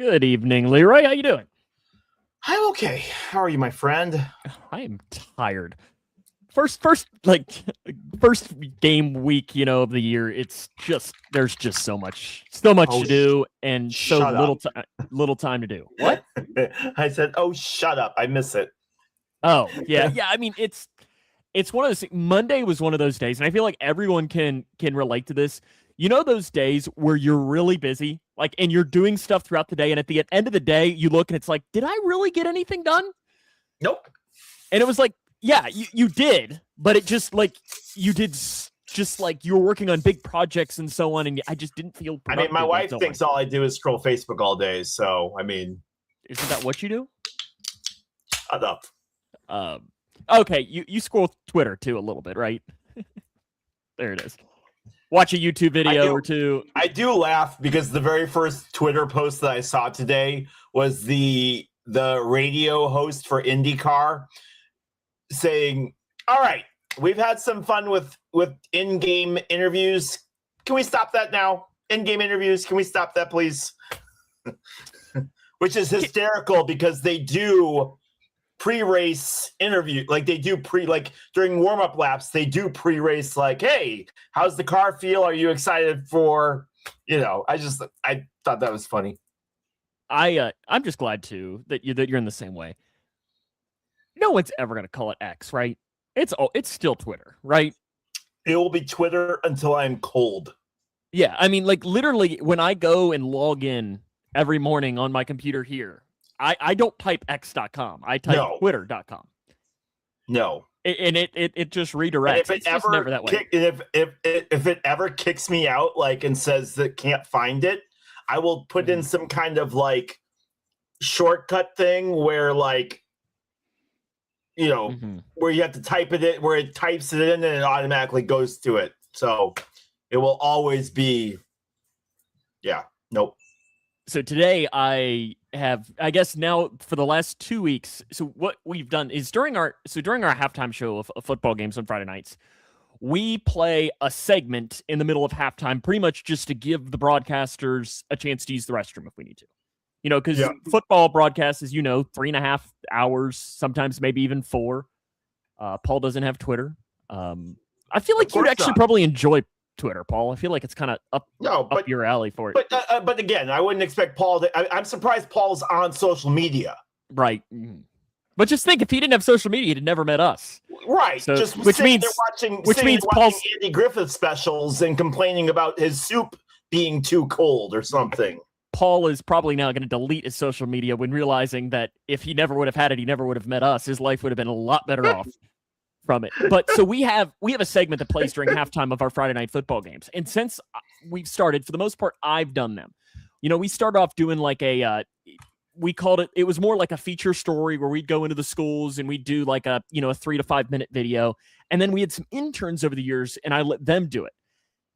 Good evening, Leroy. How you doing? I'm okay. How are you, my friend? I am tired. First game week, of the year. It's just there's just so much Oh, to do, and so shut up. little time to do. What? I said, oh, shut up. I miss it. Oh yeah. I mean, it's one of those. Monday was one of those days, and I feel like everyone can relate to this. You know those days where you're really busy, and you're doing stuff throughout the day, and at the end of the day, you look and it's like, did I really get anything done? Nope. And it was like, yeah, you did, but it just you did just like you were working on big projects and so on, and I just didn't feel productive. My wife thinks all I do is scroll Facebook all day, so, isn't that what you do? Shut up. Okay, you scroll Twitter too a little bit, right? There it is. Watch a YouTube video or two. I do laugh because the very first Twitter post that I saw today was the radio host for IndyCar saying, all right, we've had some fun with in-game interviews. Can we stop that now? In-game interviews, can we stop that, please? Which is hysterical because they do pre-race interview, they do during warm-up laps, they do pre-race, hey, how's the car feel? Are you excited for, I thought that was funny. I'm just glad too that you're in the same way. No one's ever going to call it X, right? It's still Twitter, right? It will be Twitter until I'm cold. Yeah, I mean, literally, when I go and log in every morning on my computer here, I don't type x.com. I type twitter.com. No. And it just redirects. And if it ever never that way. If it ever kicks me out and says that can't find it, I will put in some kind of shortcut thing where where you have to type it in, where it types it in and it automatically goes to it. So it will always be, nope. So today I guess now for the last 2 weeks, so what we've done is during our halftime show of football games on Friday nights, we play a segment in the middle of halftime, pretty much just to give the broadcasters a chance to use the restroom if we need to. Because football broadcasts, as 3.5 hours, sometimes maybe even 4. Paul doesn't have Twitter. I feel like you'd actually probably enjoy Twitter, Paul. I feel like it's kind of up your alley for it. But again, I wouldn't expect Paul to. I'm surprised Paul's on social media. Right. But just think, if he didn't have social media, he'd have never met us. Right. So, which means Paul's Andy Griffith specials and complaining about his soup being too cold or something. Paul is probably now going to delete his social media when realizing that if he never would have had it, he never would have met us. His life would have been a lot better off from it. But so we have a segment that plays during halftime of our Friday night football games. And since we've started, for the most part, I've done them. We started off doing we called it was more like a feature story where we'd go into the schools and we'd do a 3 to 5 minute video. And then we had some interns over the years and I let them do it.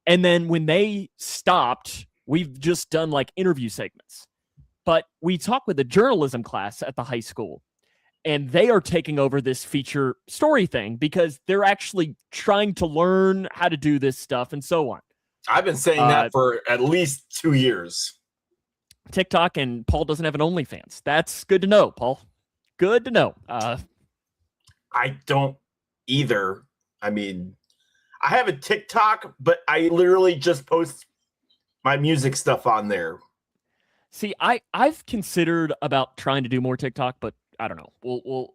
And then when they stopped, we've just done interview segments. But we talk with the journalism class at the high school. And they are taking over this feature story thing because they're actually trying to learn how to do this stuff and so on. I've been saying that for at least 2 years. TikTok, and Paul doesn't have an OnlyFans. That's good to know, Paul. Good to know. I don't either. I mean, I have a TikTok, but I literally just post my music stuff on there. See, I've considered about trying to do more TikTok, but I don't know.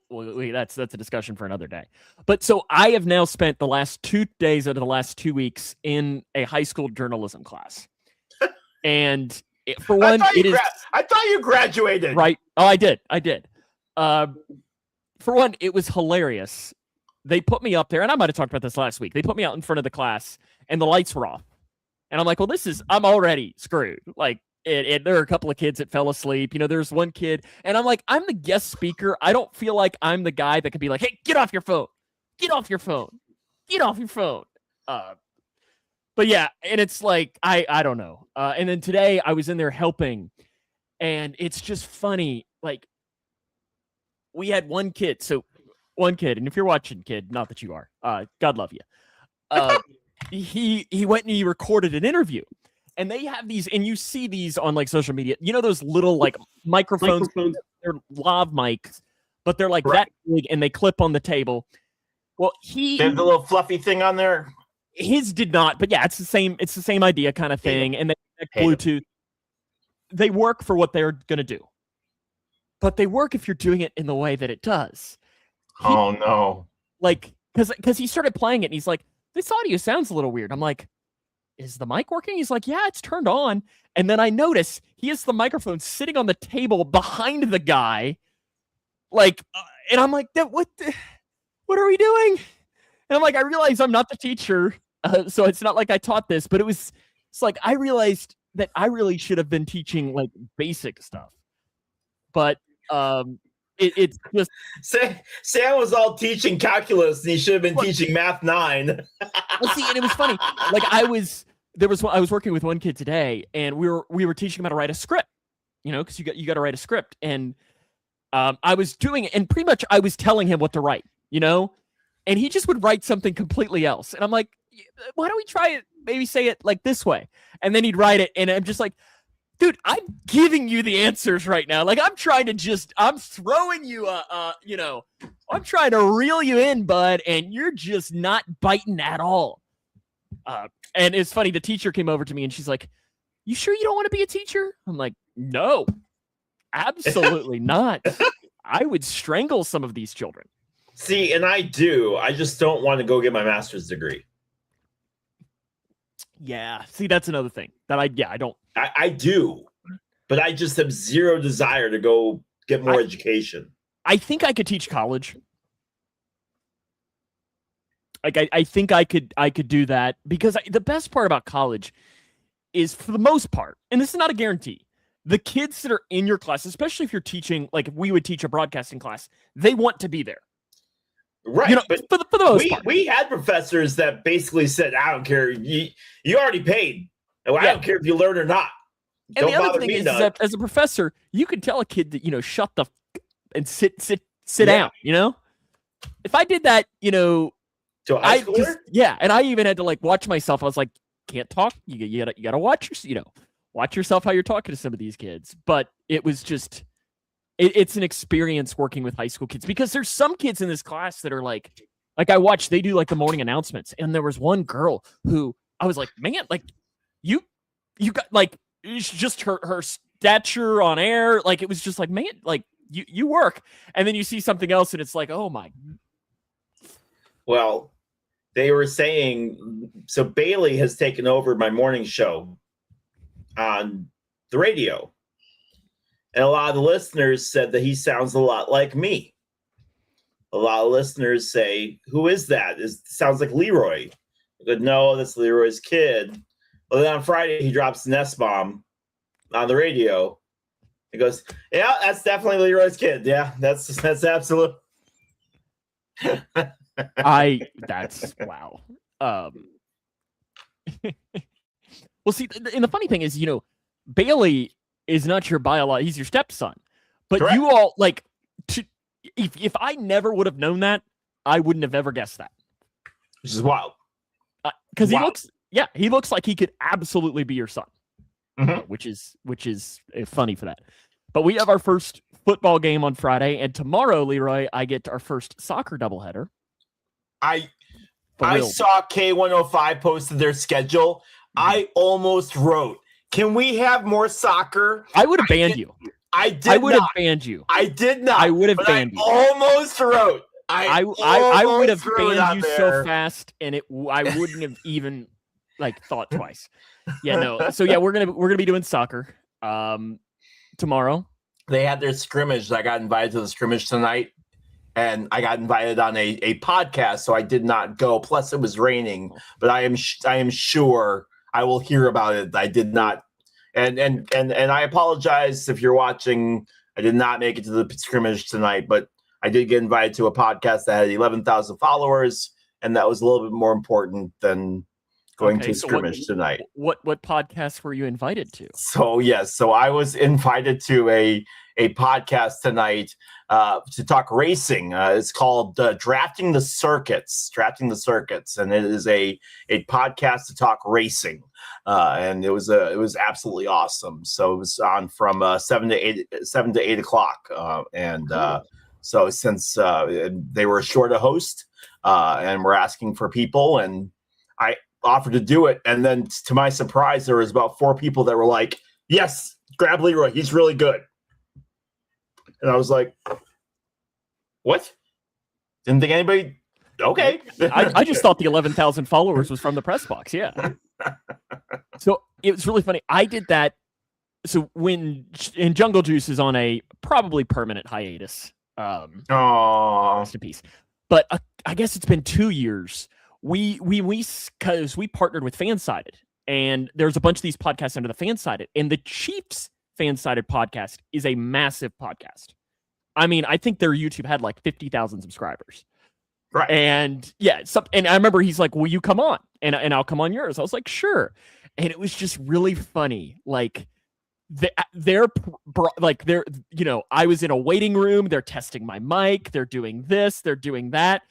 We'll that's a discussion for another day. But so I have now spent the last 2 days out of the last 2 weeks in a high school journalism class. And for one, I thought you graduated. Right. Oh, I did. For one, it was hilarious. They put me up there, and I might have talked about this last week. They put me out in front of the class, and the lights were off. And I'm like, well, I'm already screwed. There are a couple of kids that fell asleep. There's one kid, and I'm like, I'm the guest speaker. I don't feel like I'm the guy that could be like, hey, get off your phone. Get off your phone. Get off your phone. But yeah, and it's I don't know. And then today I was in there helping, and it's just funny. We had one kid. So one kid, and if you're watching, kid, not that you are, God love you. He went and he recorded an interview. And they have these, and you see these on like social media. You know those little like microphones? They're lav mics, but they're like that big, and they clip on the table. Well, they have the little fluffy thing on there. His did not, but yeah, it's the same idea kind of thing. And they connect Bluetooth. They work for what they're gonna do, but they work if you're doing it in the way that it does. Oh no! Like, because he started playing it, and he's like, "This audio sounds a little weird." I'm like, "Is the mic working?" He's like, "Yeah, it's turned on." And then I notice he has the microphone sitting on the table behind the guy, like, and I'm like, "What are we doing?" And I'm like, I realize I'm not the teacher, so it's not like I taught this, but it's like I realized that I really should have been teaching like basic stuff, but it's just Sam was all teaching calculus, and he should have been teaching Math 9. Well, see, and it was funny. Like I was working with one kid today, and we were teaching him how to write a script, because you got to write a script, and I was doing it, and pretty much I was telling him what to write, and he just would write something completely else, and I'm like, why don't we try it? Maybe say it like this way, and then he'd write it, and I'm just like, dude, I'm giving you the answers right now. Like I'm trying to I'm throwing you I'm trying to reel you in, bud, and you're just not biting at all. And it's funny, the teacher came over to me and she's like, "You sure you don't want to be a teacher?" I'm like, "No, absolutely not. I would strangle some of these children." See, and I do. I just don't want to go get my master's degree. Yeah. See, that's another thing that I don't. I do, but I just have zero desire to go get more education. I think I could teach college. Like I think I could do that because the best part about college is, for the most part, and this is not a guarantee, the kids that are in your class, especially if you're teaching, like if we would teach a broadcasting class, they want to be there. Right. But for the most part. We had professors that basically said, "I don't care. You already paid. I don't care if you learn or not." And the other thing is that as a professor, you can tell a kid that, shut the and sit down, If I did that, to a high schooler? And I even had to like watch myself. I was like, can't talk. You gotta watch watch yourself how you're talking to some of these kids. But it was just it's an experience working with high school kids, because there's some kids in this class that are like I watched, they do like the morning announcements, and there was one girl who I was like, man, like you got like, it's just her stature on air, like it was just like, man, like you work, and then you see something else and it's like, oh my. Well, they were saying, so Bailey has taken over my morning show on the radio. And a lot of the listeners said that he sounds a lot like me. A lot of listeners say, "Who is that? Sounds like Leroy." I go, "No, that's Leroy's kid." Well, then on Friday, he drops an S-bomb on the radio. He goes, "Yeah, that's definitely Leroy's kid. Yeah, that's absolute." That's wow. Well, see, and the funny thing is, Bailey is not your biological, he's your stepson. But correct. You all, like, if I never would have known that, I wouldn't have ever guessed that. Which is wild. Because he looks like he could absolutely be your son. Mm-hmm. Which is funny for that. But we have our first football game on Friday, and tomorrow, Leroy, I get our first soccer doubleheader. I saw K105 posted their schedule. I almost wrote, "Can we have more soccer?" I would have banned you. I would have banned you. I did not. I would have banned you. Almost wrote. I would have banned you so fast, and I wouldn't have even thought twice. Yeah, no. So yeah, we're gonna be doing soccer tomorrow. They had their scrimmage. I got invited to the scrimmage tonight, and I got invited on a podcast, so I did not go. Plus, it was raining, but I am sure I will hear about it. I did not, and I apologize if you're watching. I did not make it to the scrimmage tonight, but I did get invited to a podcast that had 11,000 followers, and that was a little bit more important than going to a scrimmage tonight. What podcast were you invited to? So yes, so I was invited to a podcast tonight to talk racing. It's called Drafting the Circuits, and it is a podcast to talk racing. And it was absolutely awesome. So it was on from 7 to 8 o'clock. So since they were short a host and we're asking for people, and I offered to do it, and then to my surprise, there was about 4 people that were like, "Yes, grab Leroy. He's really good." And I was like, "What? Didn't think anybody." Okay. I just thought the 11,000 followers was from the Pressbox. Yeah. So it was really funny. I did that. So when Jungle Juice is on a probably permanent hiatus. Rest in peace. But I guess it's been 2 years. Because we partnered with Fansided, and there's a bunch of these podcasts under the Fansided, and the Chiefs Fansided podcast is a massive podcast. I mean, I think their YouTube had like 50,000 subscribers. Right. And yeah, and I remember he's like, "Will you come on?" And I'll come on yours. I was like, "Sure." And it was just really funny. Like they're I was in a waiting room. They're testing my mic. They're doing this. They're doing that.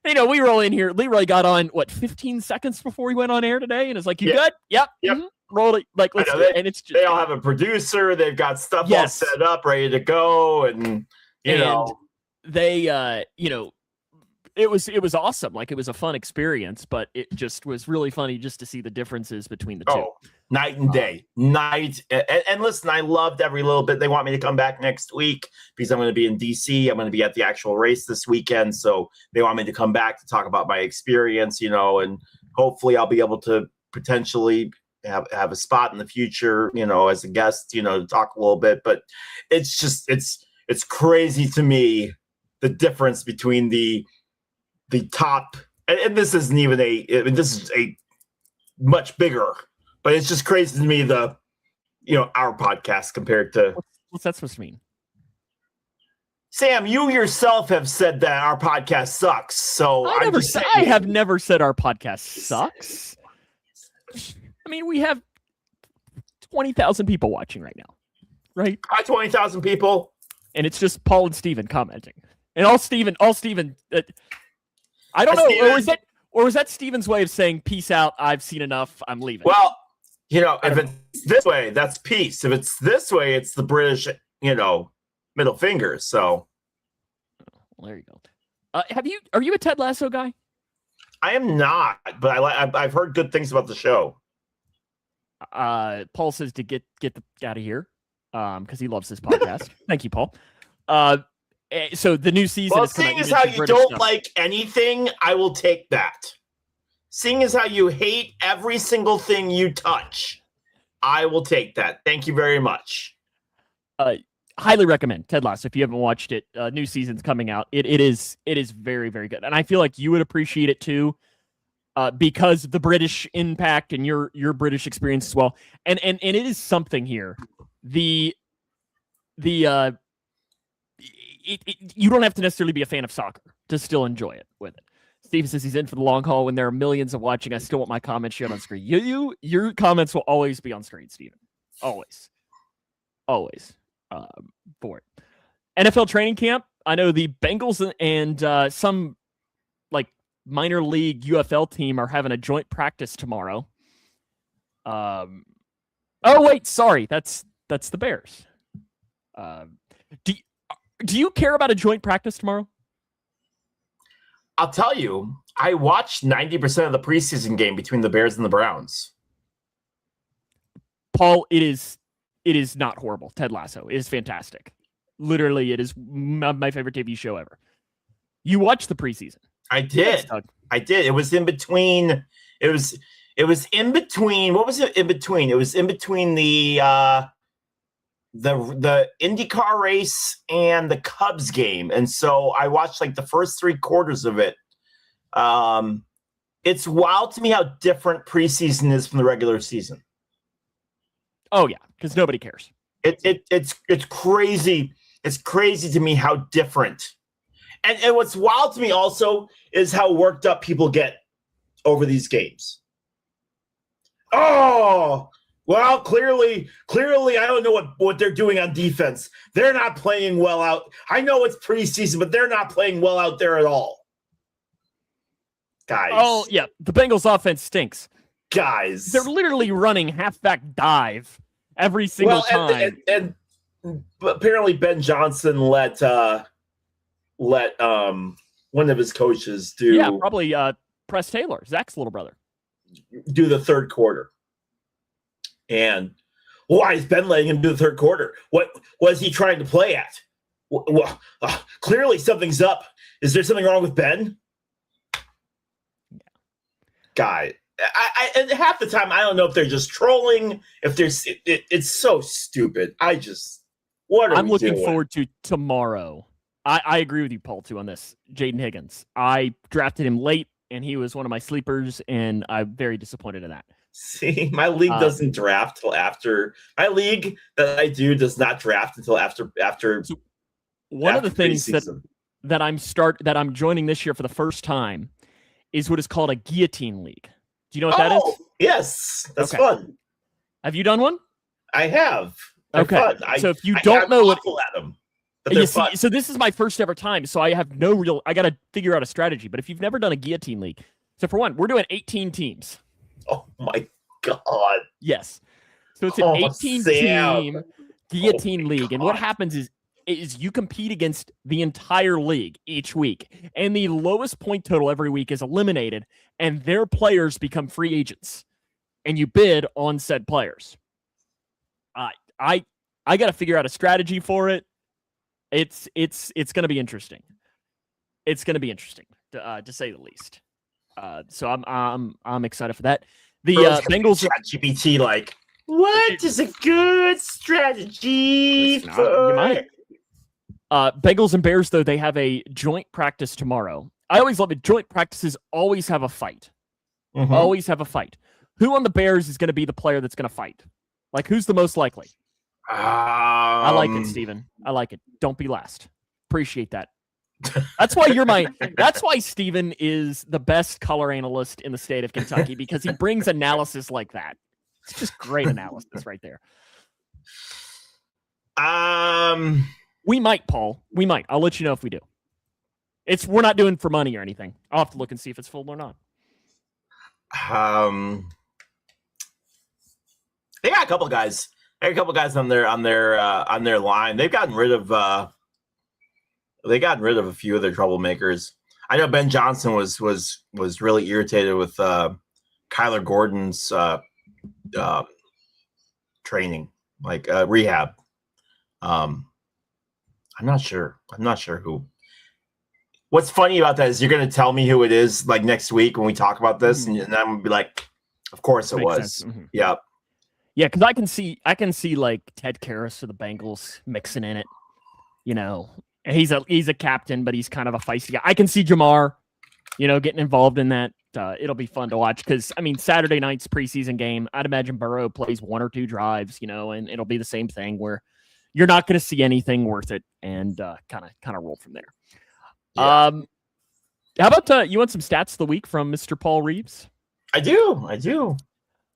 We roll in here. Leroy got on 15 seconds before we went on air today, and it's like, "You good? Yep. Mm-hmm. Roll it." Like, let's do it. And it's just, they all have a producer. They've got stuff all set up, ready to go, and they it was awesome. Like, it was a fun experience, but it just was really funny just to see the differences between the two. Night and day. And listen, I loved every little bit. They want me to come back next week because I'm going to be in DC. I'm going to be at the actual race this weekend. So they want me to come back to talk about my experience, and hopefully I'll be able to potentially have a spot in the future, as a guest, to talk a little bit. But it's just, it's crazy to me, the difference between the top, and this isn't even this is a much bigger, but it's just crazy to me, our podcast compared to. What's that supposed to mean? Sam, you yourself have said that our podcast sucks. So I have never said our podcast sucks. I mean, we have 20,000 people watching right now, right? 20,000 people. And it's just Paul and Steven commenting. And all Steven, I don't know. Steven, or is that Steven's way of saying, "Peace out. I've seen enough. I'm leaving"? Well, if it's this way, that's peace. If it's this way, it's the British, middle finger. So, well, there you go. Are you a Ted Lasso guy? I am not, but I've heard good things about the show. Paul says to get out of here, because he loves this podcast. Thank you, Paul. So the new season. Well, is coming seeing as how you don't like anything, I will take that. Seeing as how you hate every single thing you touch, I will take that. Thank you very much. Highly recommend Ted Lasso if you haven't watched it. New season's coming out. It is very, very good, and I feel like you would appreciate it too, because of the British impact and your British experience as well. And it is something here. You don't have to necessarily be a fan of soccer to still enjoy it with it. Steve says he's in for the long haul. When there are millions of watching, I still want my comments shown on screen. Your comments will always be on screen, Steven. Always. For it. NFL training camp. I know the Bengals and some minor league UFL team are having a joint practice tomorrow. Oh wait, sorry, that's the Bears. Do you care about a joint practice tomorrow? I'll tell you, I watched 90% of the preseason game between the Bears and the Browns. Paul, it is not horrible. Ted Lasso, it is fantastic. Literally, it is my favorite TV show ever. You watched the preseason. I did. It was in between. It was in between. What was it in between? It was in between the IndyCar race and the Cubs game. And so I watched the first 3 quarters of it. It's wild to me how different preseason is from the regular season. Oh yeah, because nobody cares. It's crazy. It's crazy to me how different. And what's wild to me also is how worked up people get over these games. Oh, well, clearly, I don't know what they're doing on defense. They're not playing well out. I know it's preseason, but they're not playing well out there at all. Guys. Oh, yeah. The Bengals offense stinks. Guys. They're literally running halfback dive every single time. And apparently Ben Johnson let one of his coaches do. Yeah, probably Press Taylor, Zach's little brother. Do the third quarter. And why is Ben letting him do the third quarter? What was he trying to play at? Well, clearly something's up. Is there something wrong with Ben? Yeah. Guy, and half the time I don't know if they're just trolling. If there's, it's so stupid. I'm looking forward to tomorrow. I agree with you, Paul, too, on this. Jaden Higgins. I drafted him late, and he was one of my sleepers, and I'm very disappointed in that. See, my league doesn't draft till after. My league that I do does not draft until after. So one of the things that I'm joining this year for the first time is what is called a guillotine league. Do you know what that is? Yes, that's fun. Have you done one? I have. They're okay. Fun. So if you don't know what, at them, but they're fun. So this is my first ever time. So I have I got to figure out a strategy. But if you've never done a guillotine league, so for one, we're doing 18 teams. Oh my God. Yes. So it's an 18-team guillotine league. And what happens is you compete against the entire league each week. And the lowest point total every week is eliminated. And their players become free agents. And you bid on said players. I got to figure out a strategy for it. It's going to be interesting. It's going to be interesting, to say the least. So I'm excited for that. The Bengals GPT like, what is a good strategy for? You might. Bengals and Bears, though, they have a joint practice tomorrow. I always love it. Joint practices always have a fight. Mm-hmm. Always have a fight. Who on the Bears is going to be the player that's going to fight? Like, who's the most likely? I like it, Steven. I like it. Don't be last. Appreciate that. That's why Steven is the best color analyst in the state of Kentucky, because he brings analysis like that. It's just great analysis right there. We might, Paul. We might. I'll let you know if we do. We're not doing for money or anything. I'll have to look and see if it's full or not. They got a couple guys. On their line. They've gotten rid of a few of their troublemakers. I know Ben Johnson was really irritated with Kyler Gordon's training, like rehab. I'm not sure who. What's funny about that is you're going to tell me who it is like next week when we talk about this, and I'm going to be like, of course it was. Mm-hmm. Yeah. Yeah, because I can see like Ted Karras of the Bengals mixing in it. You know, he's a captain, but he's kind of a feisty guy. I can see Jamar, getting involved in that. It'll be fun to watch because Saturday night's preseason game. I'd imagine Burrow plays one or two drives, and it'll be the same thing where you're not going to see anything worth it, and kind of roll from there. Yeah. How about you want some stats of the week from Mr. Paul Reeves? I do.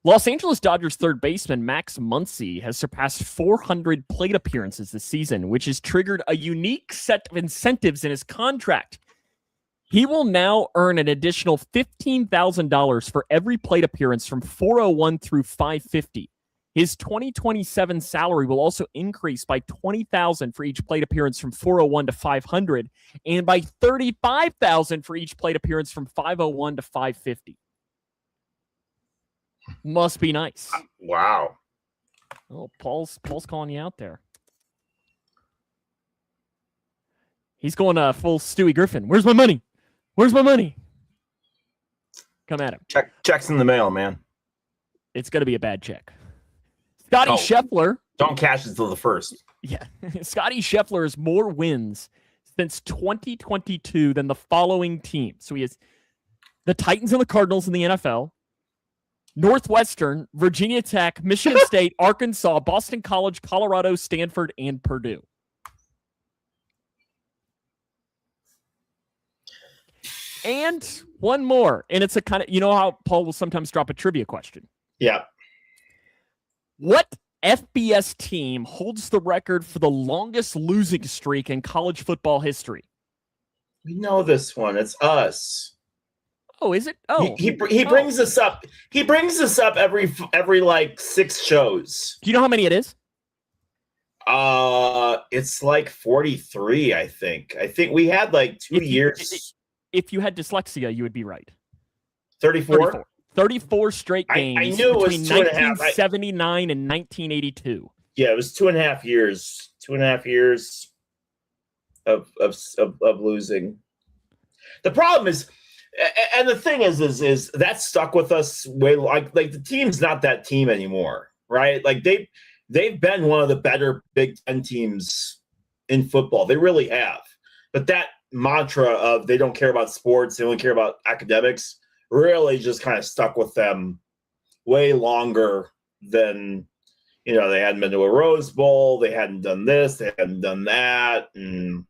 Los Angeles Dodgers third baseman Max Muncy has surpassed 400 plate appearances this season, which has triggered a unique set of incentives in his contract. He will now earn an additional $15,000 for every plate appearance from 401 through 550. His 2027 salary will also increase by $20,000 for each plate appearance from 401 to 500, and by $35,000 for each plate appearance from 501 to 550. Must be nice. Wow. Oh, Paul's calling you out there. He's going full Stewie Griffin. Where's my money? Come at him. Checks in the mail, man. It's going to be a bad check. Scotty Scheffler. Don't cash it until the first. Yeah. Scotty Scheffler has more wins since 2022 than the following team. So he has the Titans and the Cardinals in the NFL, Northwestern, Virginia Tech, Michigan State, Arkansas, Boston College, Colorado, Stanford, and Purdue. And one more. And it's a kind of, how Paul will sometimes drop a trivia question. Yeah. What FBS team holds the record for the longest losing streak in college football history? We know this one. It's us. Oh, is it? Oh, he brings this up. He brings this up every like 6 shows. Do you know how many it is? It's like 43, I think. I think we had like 2 years. If you had dyslexia, you would be right. 34? 34 straight games I knew it was between 2.5. 1979 and 1982. Yeah, it was 2.5 years. 2.5 years of losing. The problem is, and the thing is that stuck with us way like the team's not that team anymore, right? Like they've been one of the better Big Ten teams in football. They really have. But that mantra of they don't care about sports, they only care about academics, really just kind of stuck with them way longer than, they hadn't been to a Rose Bowl, they hadn't done this, they hadn't done that, and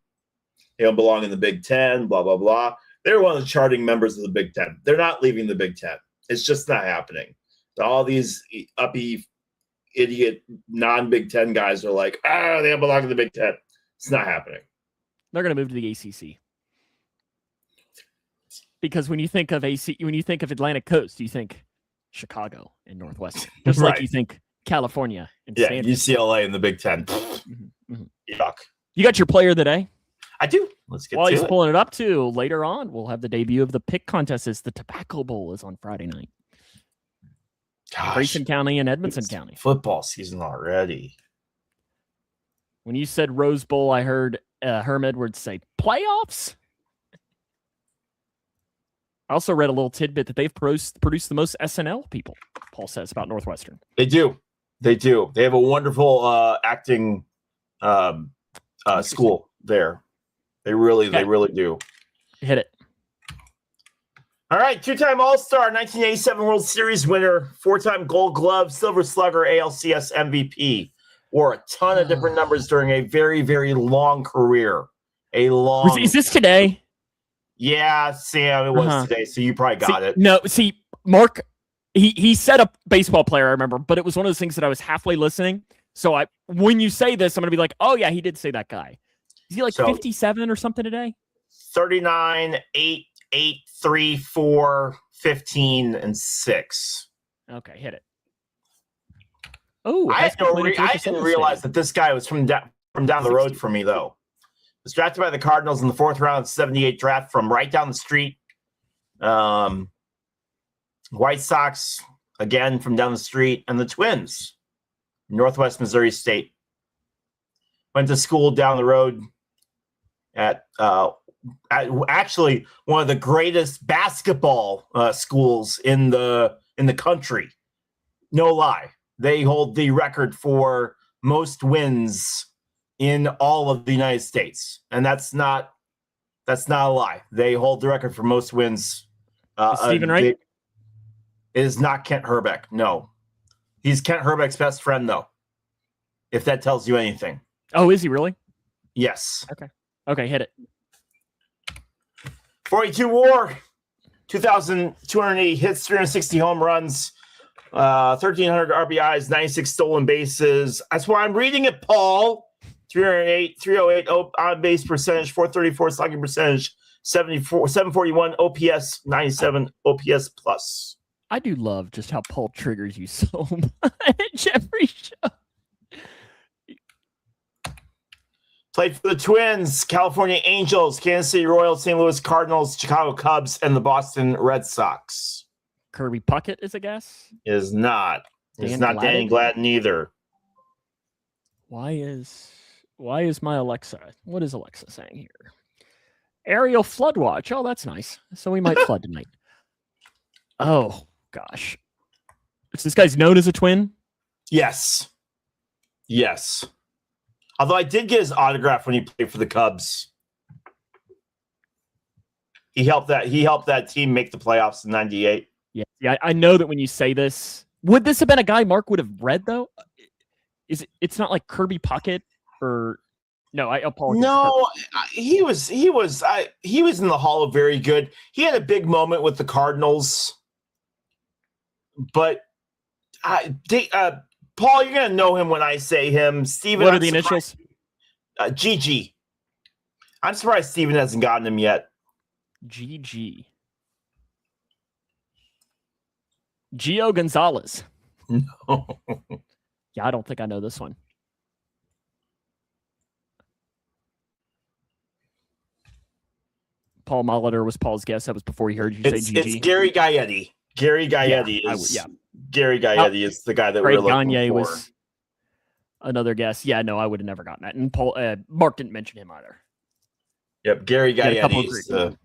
they don't belong in the Big Ten, blah, blah, blah. They're one of the charting members of the Big Ten. They're not leaving the Big Ten. It's just not happening. All these uppy, idiot, non-Big Ten guys are like, they don't belong in the Big Ten. It's not happening. They're going to move to the ACC. Because when you think of Atlantic Coast, you think Chicago and Northwestern. Just like you think California and Stanford. UCLA and the Big Ten. Yuck. You got your player of the day? I do. Let's get While to he's it. pulling it up too, later on, we'll have the debut of the pick contest. The Tobacco Bowl is on Friday night. Gosh, Grayson County and Edmonson County. Football season already. When you said Rose Bowl, I heard Herm Edwards say playoffs. I also read a little tidbit that they've produced the most SNL people, Paul says, about Northwestern. They do. They have a wonderful acting school there. They really do. Hit it. All right, 2-time All-Star, 1987 World Series winner, 4-time Gold Glove, Silver Slugger, ALCS MVP. Wore a ton of different numbers during a very, very long career. Is this today? Yeah, Sam, it was today, so you probably got it. No, Mark, he said a baseball player, I remember, but it was one of those things that I was halfway listening. So when you say this, I'm going to be like, oh, yeah, he did say that guy. Is he like 57 or something today? 39, 8, 8, 3, 4, 15, and 6. Okay, hit it. Oh, I didn't realize that this guy was from down the road from me, though. Was drafted by the Cardinals in the 4th round, 78 draft from right down the street. White Sox, again, from down the street. And the Twins, Northwest Missouri State. Went to school down the road at actually one of the greatest basketball schools in the country. No lie. They hold the record for most wins in all of the United States. And that's not a lie. They hold the record for most wins. Stephen Wright? It is not Kent Herbeck. No. He's Kent Herbeck's best friend, though. If that tells you anything. Oh, is he really? Yes. Okay, hit it. 42 WAR, 2,280 hits, 360 home runs, 1,300 RBIs, 96 stolen bases. That's why I'm reading it, Paul. 308 on base percentage, 434 slugging percentage, 741 OPS, 97 OPS plus. I do love just how Paul triggers you so much every show. Played for the Twins, California Angels, Kansas City Royals, St. Louis Cardinals, Chicago Cubs, and the Boston Red Sox. Kirby Puckett is a guess? Is not. It's not Danny Gladden either. Why is my Alexa? What is Alexa saying here? Aerial flood watch. Oh, that's nice. So we might flood tonight. Oh, gosh. Is this guy's known as a twin? Yes. Although I did get his autograph when he played for the Cubs. He helped that team make the playoffs in '98. Yeah. I know that when you say this, would this have been a guy Mark would have read though? It's not like Kirby Puckett or no? I apologize. No, he was in the Hall of Very Good. He had a big moment with the Cardinals, but Paul, you're gonna know him when I say him. Steven, What are the initials? GG. I'm surprised Steven hasn't gotten him yet. GG. Gio Gonzalez. No. Yeah, I don't think I know this one. Paul Molitor was Paul's guess. That was before he heard you say GG. It's Gary Gaetti. Gary Gaetti Gary Gaetti is the guy that we're looking Gagne for. Was another guess. Yeah, no, I would have never gotten that. And Paul, Mark didn't mention him either. Yep, Gary Gaetti is the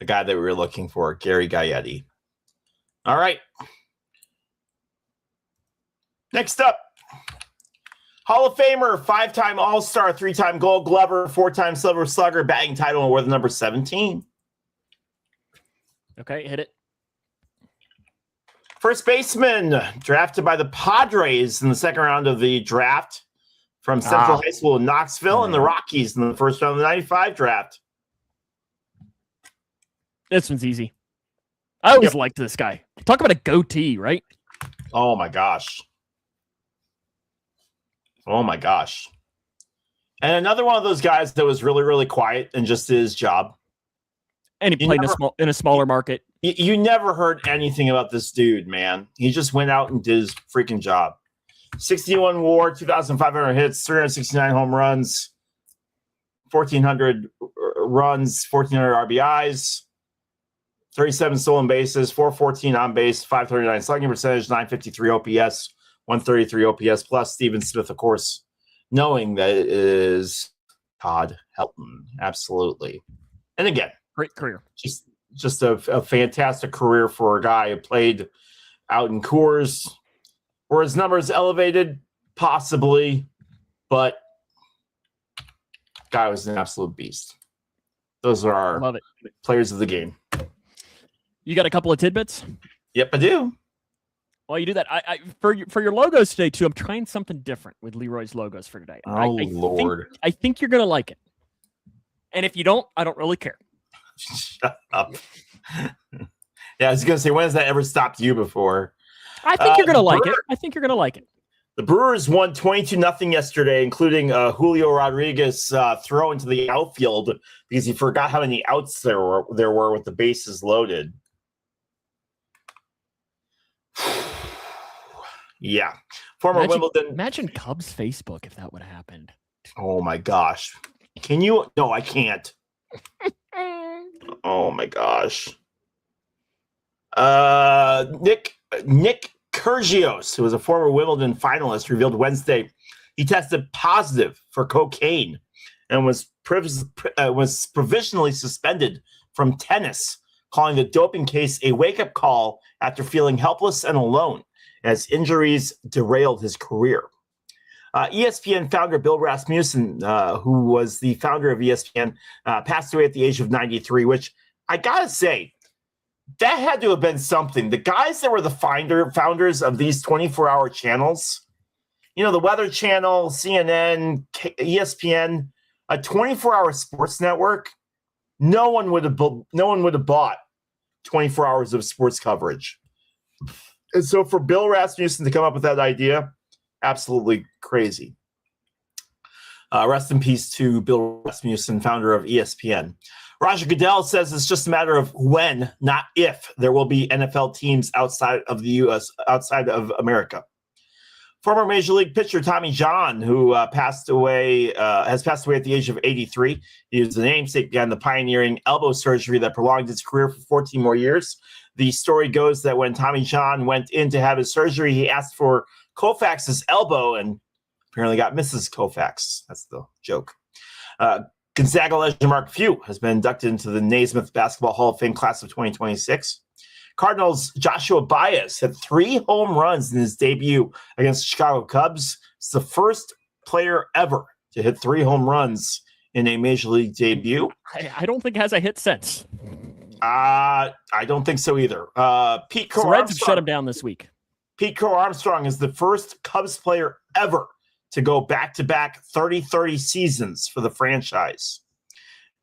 guy that we were looking for. Gary Gaetti. All right. Next up, Hall of Famer, 5-time All-Star, 3-time Gold Glover, 4-time Silver Slugger, batting title, and worth number 17. Okay, hit it. First baseman, drafted by the Padres in the second round of the draft from Central High School in Knoxville and the Rockies in the first round of the 95 draft. This one's easy. I always liked this guy. Talk about a goatee, right? Oh, my gosh. Oh, my gosh. And another one of those guys that was really, really quiet and just did his job. And he played in a smaller market. You never heard anything about this dude, man. He just went out and did his freaking job. 61 WAR, 2,500 hits, 369 home runs, 1,400 runs, 1,400 RBIs, 37 stolen bases, 414 on base, 539 slugging percentage, 953 OPS, 133 OPS plus. Steven Smith, of course, knowing that it is Todd Helton. Absolutely. And again, great career. Just a fantastic career for a guy who played out in Coors. Were his numbers elevated? Possibly. But guy was an absolute beast. Those are our players of the game. You got a couple of tidbits? Yep, I do. While you do that, I for your logos today too, I'm trying something different with Leroy's logos for today. Lord. I think you're gonna like it. And if you don't, I don't really care. Shut up. Yeah, I was gonna say, when has that ever stopped you before? I think you're gonna like it. I think you're gonna like it. The Brewers won 22-0 yesterday, including Julio Rodriguez throw into the outfield because he forgot how many outs there were with the bases loaded. Yeah. Wimbledon. Imagine Cubs Facebook if that would have happened. Oh my gosh. Can you? No, I can't. Oh my gosh. Nick Kyrgios, who was a former Wimbledon finalist, revealed Wednesday he tested positive for cocaine and was provisionally suspended from tennis, calling the doping case a wake-up call after feeling helpless and alone as injuries derailed his career. ESPN founder Bill Rasmussen, who was the founder of ESPN, passed away at the age of 93, which I gotta say, that had to have been something. The guys that were the founders of these 24-hour channels, the Weather Channel, CNN, ESPN, a 24-hour sports network, no one would have bought 24 hours of sports coverage. And so for Bill Rasmussen to come up with that idea, absolutely crazy. Rest in peace to Bill Rasmussen, founder of ESPN. Roger Goodell says it's just a matter of when, not if, there will be NFL teams outside of the U.S., outside of America. Former Major League pitcher Tommy John, who has passed away at the age of 83. He was the namesake behind the pioneering elbow surgery that prolonged his career for 14 more years. The story goes that when Tommy John went in to have his surgery, he asked for Koufax's elbow and apparently got Mrs. Koufax. That's the joke. Gonzaga legend Mark Few has been inducted into the Naismith Basketball Hall of Fame class of 2026. Cardinals' Joshua Baez hit 3 home runs in his debut against the Chicago Cubs. It's the first player ever to hit 3 home runs in a Major League debut. I don't think it has a hit since. I don't think so either. Pete Crow Reds have shut him down this week. Pete Crow Armstrong is the first Cubs player ever to go back-to-back 30-30 seasons for the franchise.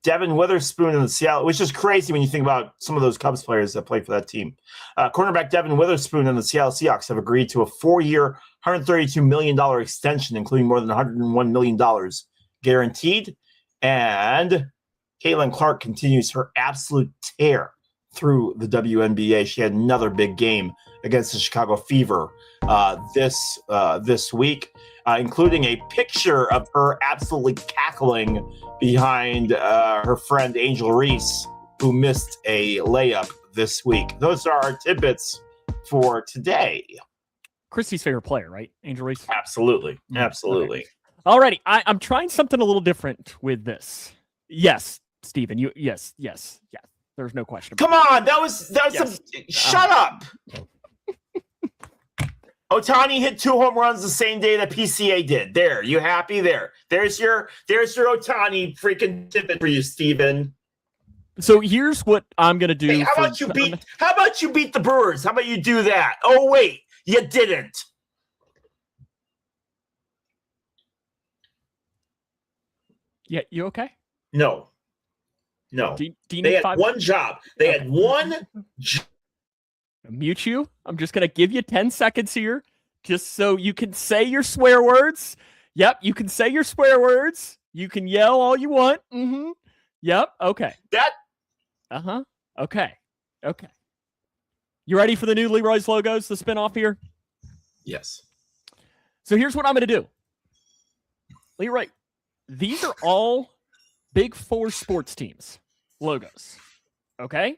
Devin Witherspoon in the Seattle, which is crazy when you think about some of those Cubs players that played for that team. Cornerback Devin Witherspoon and the Seattle Seahawks have agreed to a 4-year, $132 million extension, including more than $101 million guaranteed. And Caitlin Clark continues her absolute tear through the WNBA. She had another big game against the Chicago Fever this week, including a picture of her absolutely cackling behind her friend Angel Reese, who missed a layup this week. Those are our tidbits for today. Christy's favorite player, right? Angel Reese? Absolutely. Absolutely. Okay. Alrighty. I'm trying something a little different with this. Yes, Steven. Yes. There's no question. Come on. That was yes. Shut up. Ohtani hit 2 home runs the same day that PCA did. There, you happy? There's your Ohtani freaking tidbit for you, Steven. So here's what I'm gonna do. Hey, how about you beat the Brewers? How about you do that? Oh wait, you didn't. Yeah, you okay? No. Do you they need had one job. They had one job. Mute you. I'm just going to give you 10 seconds here just so you can say your swear words. Yep, you can say your swear words. You can yell all you want. Mm-hmm. Yep, okay. Uh-huh. Okay. You ready for the new Leroy's Logos, the spinoff here? Yes. So here's what I'm going to do. Leroy, these are all Big Four sports teams logos. Okay?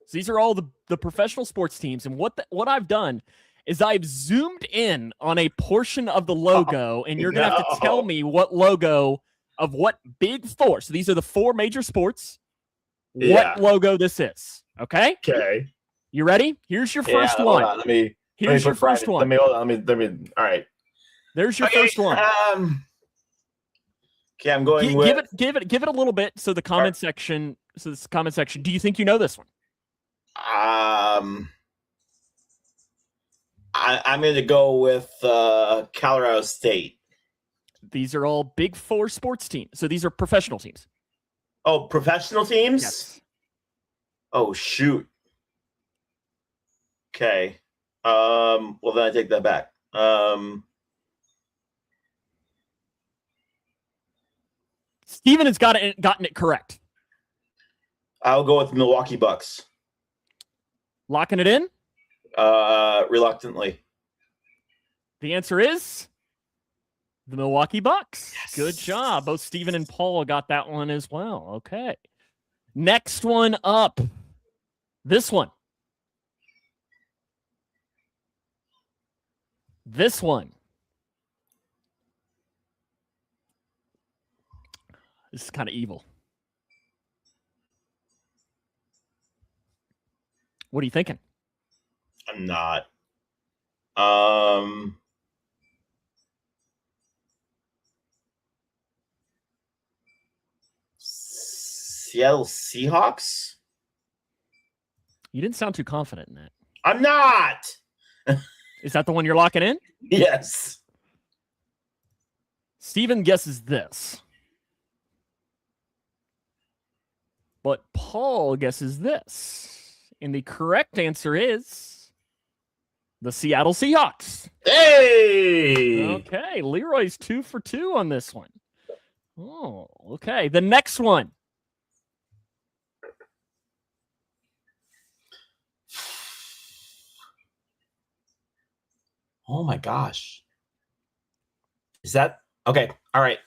So these are all the professional sports teams. And what I've done is I've zoomed in on a portion of the logo, and you're going to have to tell me what logo of what Big Four. So these are the 4 major sports. What logo this is. Okay? Okay. You ready? Here's your first one. Hold on. Here's your first one. Let me. All right. There's your first one. Okay, I'm going with. Give it a little bit. So the comment section. So this comment section. Do you think you know this one? I'm going to go with Colorado State. These are all Big Four sports teams. So these are professional teams. Oh, professional teams? Yes. Oh, shoot. Okay. Well, then I take that back. Steven has gotten it correct. I'll go with Milwaukee Bucks. Locking it in? Reluctantly. The answer is the Milwaukee Bucks. Yes. Good job. Both Steven and Paul got that one as well. Okay. Next one up. This one. This one. This is kind of evil. What are you thinking? I'm not. Seattle Seahawks? You didn't sound too confident in that. I'm not. Is that the one you're locking in? Yes. Steven guesses this. But Paul guesses this. And the correct answer is the Seattle Seahawks. Hey! Okay, Leroy's 2 for 2 on this one. Oh, okay. The next one. Oh my gosh. Is that okay? All right.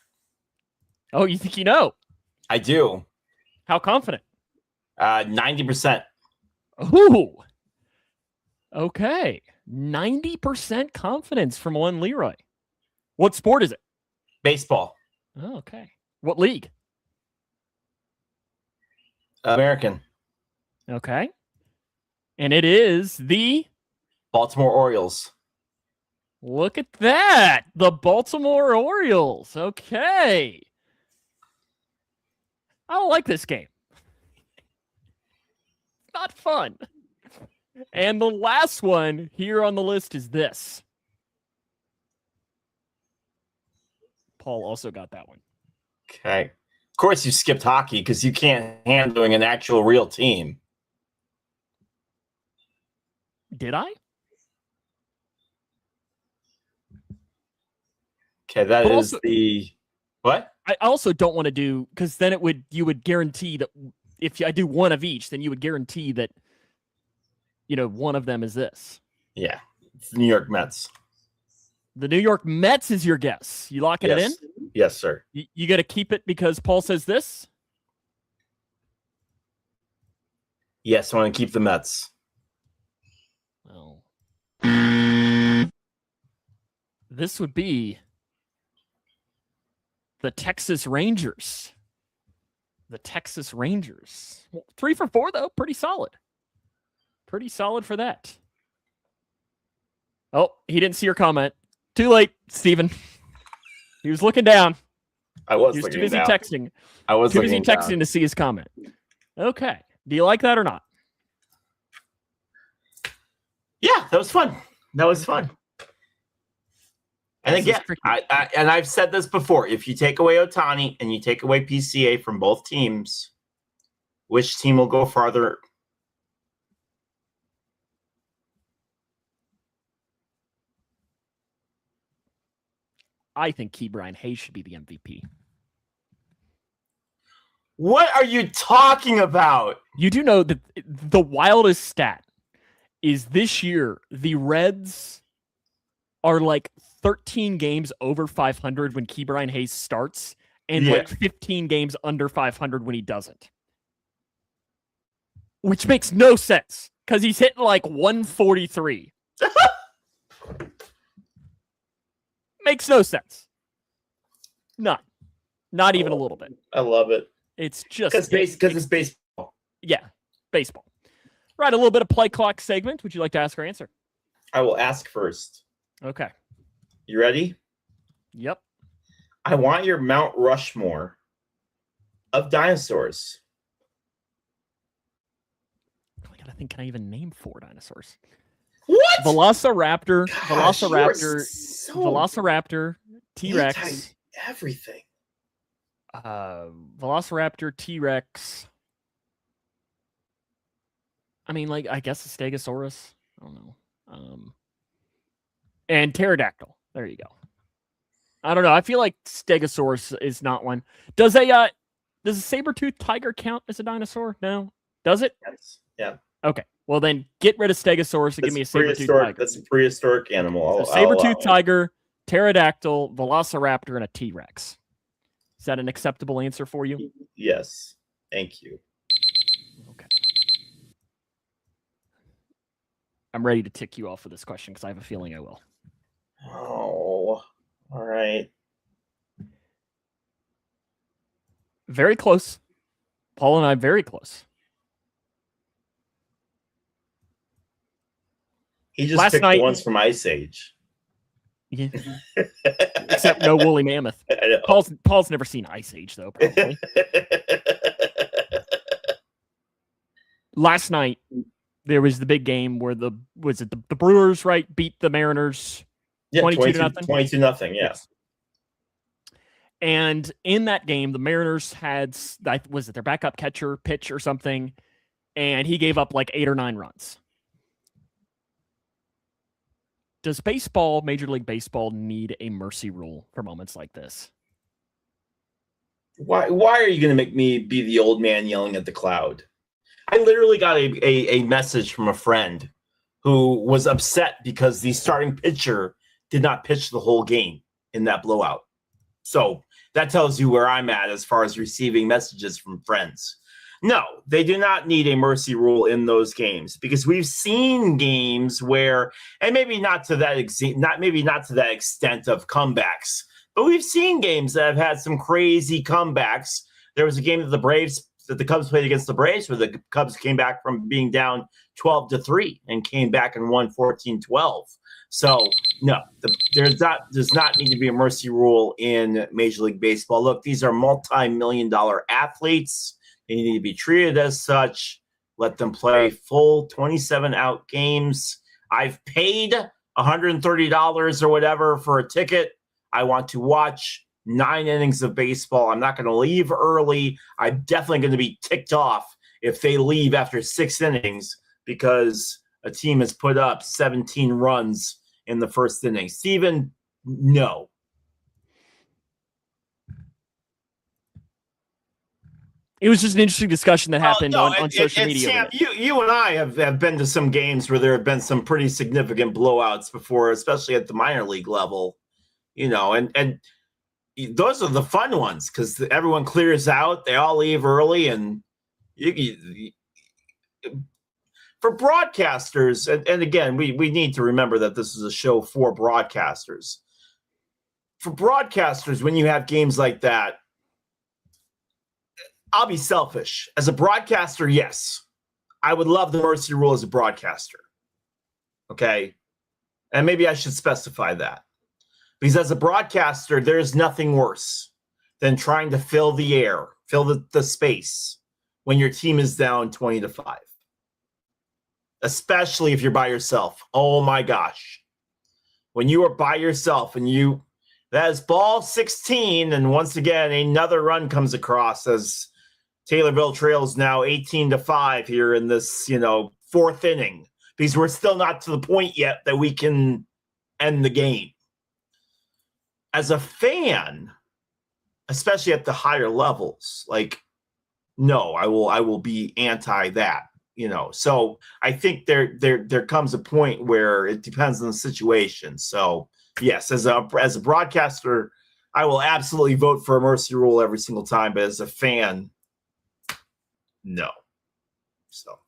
Oh, you think you know? I do. How confident? 90%. Ooh. Okay. 90% confidence from one Leroy. What sport is it? Baseball. Oh, okay. What league? American. Okay. And it is the Baltimore Orioles. Look at that. The Baltimore Orioles. Okay. I don't like this game. Not fun. And the last one here on the list is this. Paul also got that one. Okay. Of course, you skipped hockey because you can't handle an actual real team. Did I? Okay, that But is also, the what? I also don't want to do, because then you would guarantee that if I do one of each, then you would guarantee that one of them is this. Yeah, it's the New York Mets. The New York Mets is your guess. You locking it in? Yes, sir. You got to keep it because Paul says this? Yes, I want to keep the Mets. Well, this would be the Texas Rangers. The Texas Rangers. Well, 3 for 4, though. Pretty solid. Pretty solid for that. Oh, he didn't see your comment. Too late, Steven. He was looking down. He was too busy texting. I was too busy texting to see his comment. Okay. Do you like that or not? Yeah, that was fun. And again, I've said this before. If you take away Ohtani and you take away PCA from both teams, which team will go farther? I think Ke'Bryan Hayes should be the MVP. What are you talking about? You do know that the wildest stat is this year, the Reds are like 13 games over 500 when Ke'Bryan Hayes starts and like 15 games under 500 when he doesn't. Which makes no sense because he's hitting like 143. Makes no sense. None. Not even a little bit. I love it. It's just because it's baseball. Yeah, baseball. Right, a little bit of play clock segment. Would you like to ask or answer? I will ask first. Okay. You ready? Yep. I want your Mount Rushmore of dinosaurs. I gotta think, can I even name 4 dinosaurs? What? Velociraptor, Gosh, Velociraptor, T-Rex. Everything. Velociraptor, T-Rex. I mean, like, I guess a Stegosaurus. I don't know. And pterodactyl. There you go. I don't know. I feel like Stegosaurus is not one. Does a saber-toothed tiger count as a dinosaur? No. Does it? Yes. Yeah. Okay. Well, then get rid of Stegosaurus and give me a saber-toothed tiger. That's a prehistoric animal. So saber-toothed tiger, pterodactyl, velociraptor, and a T-Rex. Is that an acceptable answer for you? Yes. Thank you. Okay. I'm ready to tick you off for this question because I have a feeling I will. Oh, all right. Very close. Paul and I very close. He just picked the ones from Ice Age. Yeah. Except no woolly mammoth. Paul's never seen Ice Age, though, probably. Last night, there was the big game where the Brewers, right, beat the Mariners 22-0? 22-0, yes. And in that game, the Mariners had, was it their backup catcher pitch or something, and he gave up like 8 or 9 runs. Does baseball, Major League Baseball, need a mercy rule for moments like this? Why are you going to make me be the old man yelling at the cloud? I literally got a message from a friend who was upset because the starting pitcher did not pitch the whole game in that blowout. So that tells you where I'm at as far as receiving messages from friends. No, they do not need a mercy rule in those games because we've seen games where, and maybe not to that extent of comebacks, but we've seen games that have had some crazy comebacks. There was a game that the Cubs played against the Braves where the Cubs came back from being down 12-3 and came back and won 14-12. So no, there does not need to be a mercy rule in Major League Baseball. Look, these are multi-million-dollar athletes. They need to be treated as such. Let them play full 27-out games. I've paid $130 or whatever for a ticket. I want to watch 9 innings of baseball. I'm not going to leave early. I'm definitely going to be ticked off if they leave after 6 innings because a team has put up 17 runs in the first inning. Steven, no. It was just an interesting discussion that happened on social media. Sam, you and I have been to some games where there have been some pretty significant blowouts before, especially at the minor league level, and those are the fun ones because everyone clears out, they all leave early, and for broadcasters, and again, we need to remember that this is a show for broadcasters. For broadcasters, when you have games like that, I'll be selfish. As a broadcaster, yes, I would love the mercy rule as a broadcaster. Okay? And maybe I should specify that. Because as a broadcaster, there's nothing worse than trying to fill the air, fill the space when your team is down 20-5. Especially if you're by yourself. Oh my gosh. When you are by yourself and that is ball 16, and once again, another run comes across as Taylorville trails now 18-5 here in this, 4th inning, because we're still not to the point yet that we can end the game. As a fan, especially at the higher levels, no, I will be anti that, So I think there comes a point where it depends on the situation. So yes, as a broadcaster, I will absolutely vote for a mercy rule every single time, but as a fan, no. So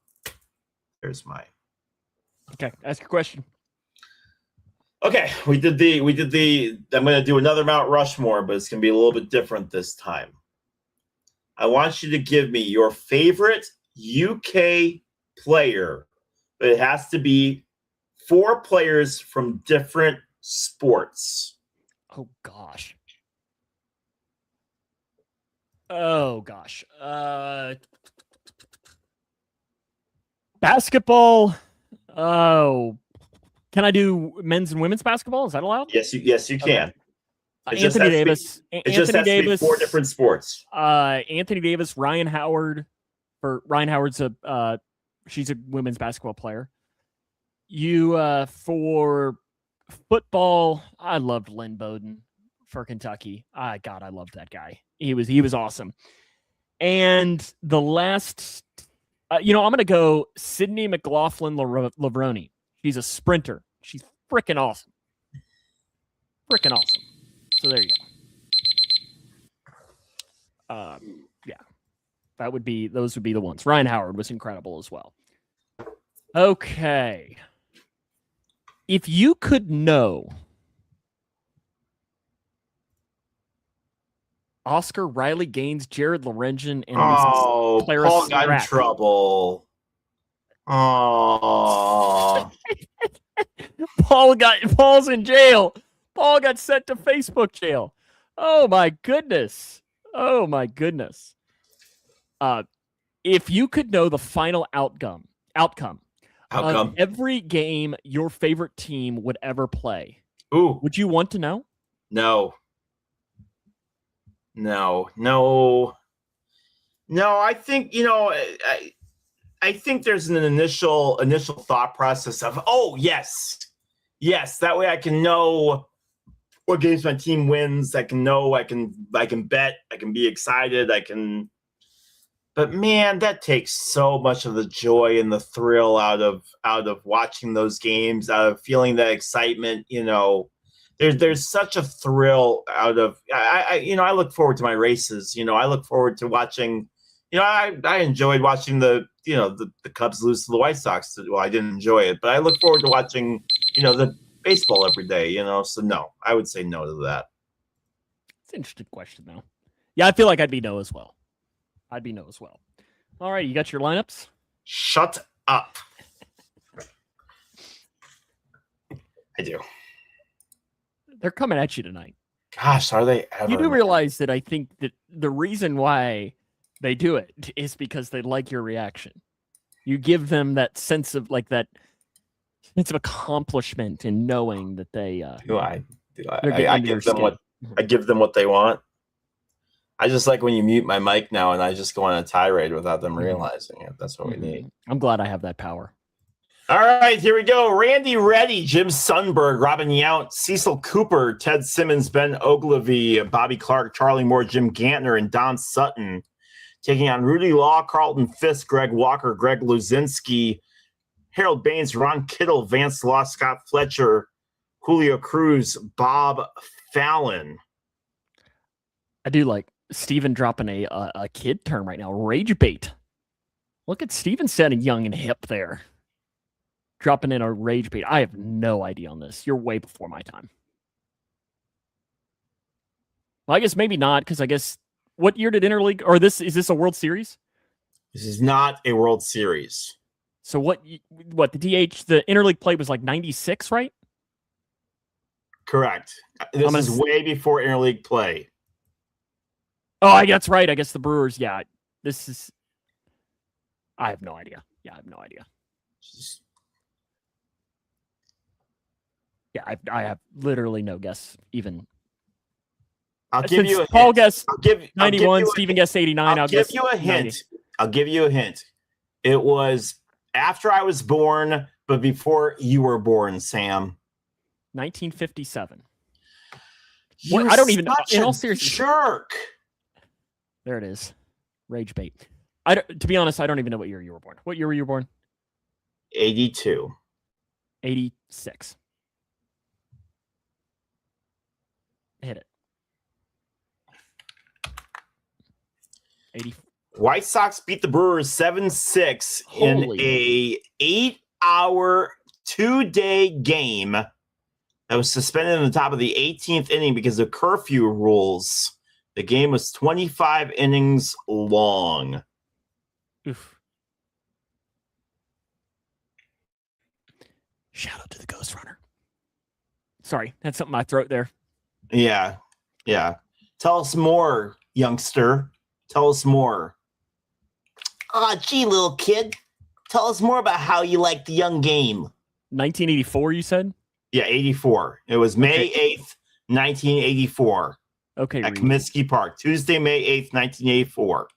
there's my. Okay, ask your question. Okay, we did the. I'm going to do another Mount Rushmore, but it's going to be a little bit different this time. I want you to give me your favorite UK player, but it has to be 4 players from different sports. Oh gosh. Basketball. Oh, can I do men's and women's basketball? Is that allowed? Yes, you can. Okay. Anthony Davis. Anthony Davis. 4 different sports. Anthony Davis. Ryan Howard. Ryan Howard's she's a women's basketball player. For football, I loved Lynn Bowden for Kentucky. I loved that guy. He was awesome. And the last, I'm going to go Sydney McLaughlin-Lavroni. She's a sprinter. She's freaking awesome. So there you go. Yeah, those would be the ones. Ryan Howard was incredible as well. Okay. If you could know Oscar, Riley Gaines, Jared Lorenzen, and Clara Paul got in trouble. Oh. Paul's in jail. Paul got sent to Facebook jail. Oh my goodness. If you could know the final outcome of every game your favorite team would ever play, would you want to know? No. I think I think there's an initial thought process of yes. That way I can know what games my team wins. I can know. I can bet. I can be excited. But man, that takes so much of the joy and the thrill out of watching those games, out of feeling that excitement. There's such a thrill out of I look forward to my races. I look forward to watching. I enjoyed watching the Cubs lose to the White Sox. Well, I didn't enjoy it, but I look forward to watching the baseball every day. So no, I would say no to that. It's an interesting question though. Yeah, I feel like I'd be no as well. All right, you got your lineups? Shut up. I do. They're coming at you tonight. Gosh, are they ever? You do realize that I think that the reason why they do it is because they like your reaction. You give them that sense of accomplishment in knowing that they I give them I give them what they want. I just like when you mute my mic now and I just go on a tirade without them realizing it. That's what we need. I'm glad I have that power. All right, here we go. Randy Reddy, Jim Sundberg, Robin Yount, Cecil Cooper, Ted Simmons, Ben Ogilvy, Bobby Clark, Charlie Moore, Jim Gantner, and Don Sutton. Taking on Rudy Law, Carlton Fisk, Greg Walker, Greg Luzinski, Harold Baines, Ron Kittle, Vance Law, Scott Fletcher, Julio Cruz, Bob Fallon. I do like Steven dropping a kid term right now. Rage bait. Look at Steven sounding young and hip there. Dropping in a rage bait. I have no idea on this. You're way before my time. Well, I guess maybe not, because I guess what year did Interleague, or is this a World Series? This is not a World Series. So what the Interleague play was like 96, right? Correct. This is way before Interleague play. Oh, that's right. I guess the Brewers, yeah. I have no idea. Yeah, I have no idea. Yeah, I have literally no guess even. I'll give you a Paul hint. guessed 91, Steven guessed 89. I'll give you a hint. I'll give you a hint. It was after I was born, but before you were born, Sam. 1957. I don't even know. In all seriousness, jerk. There it is. Rage bait. To be honest, I don't even know what year you were born. What year were you born? 82. 86. Hit it. 80. White Sox beat the Brewers 7-6 in a 8-hour, 2-day game that was suspended in the top of the 18th inning because of curfew rules. The game was 25 innings long. Oof. Shout out to the Ghost Runner. Sorry, had something in my throat there. Yeah. Tell us more, youngster. Tell us more. Gee, little kid. Tell us more about how you like the young game. 1984, you said? Yeah, 84. It was May 8th, 1984. Okay. At Comiskey Park. Tuesday, May 8th, 1984.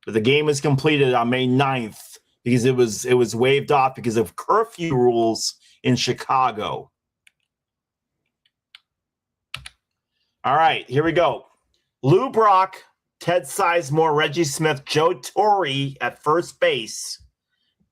But the game was completed on May 9th because it was waived off because of curfew rules in Chicago. All right, here we go. Lou Brock, Ted Sizemore, Reggie Smith, Joe Torre at first base,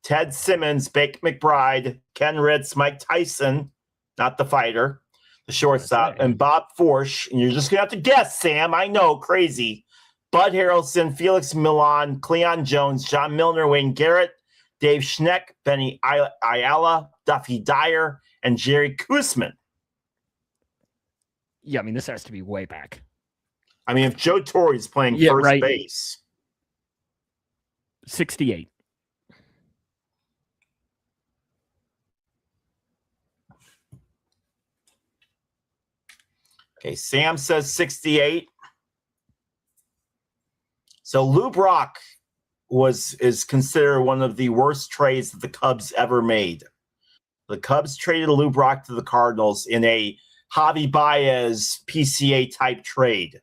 Ted Simmons, Bake McBride, Ken Ritz, Mike Tyson, not the fighter, the shortstop, and Bob Forsch. And you're just going to have to guess, Sam. I know, crazy. Bud Harrelson, Felix Millan, Cleon Jones, John Milner, Wayne Garrett, Dave Schneck, Benny Ayala, Duffy Dyer, and Jerry Koosman. Yeah, I mean, this has to be way back. I mean, if Joe Torre is playing first base. 68. Okay, Sam says 68. So Lou Brock is considered one of the worst trades that the Cubs ever made. The Cubs traded Lou Brock to the Cardinals in a Javi Baez PCA type trade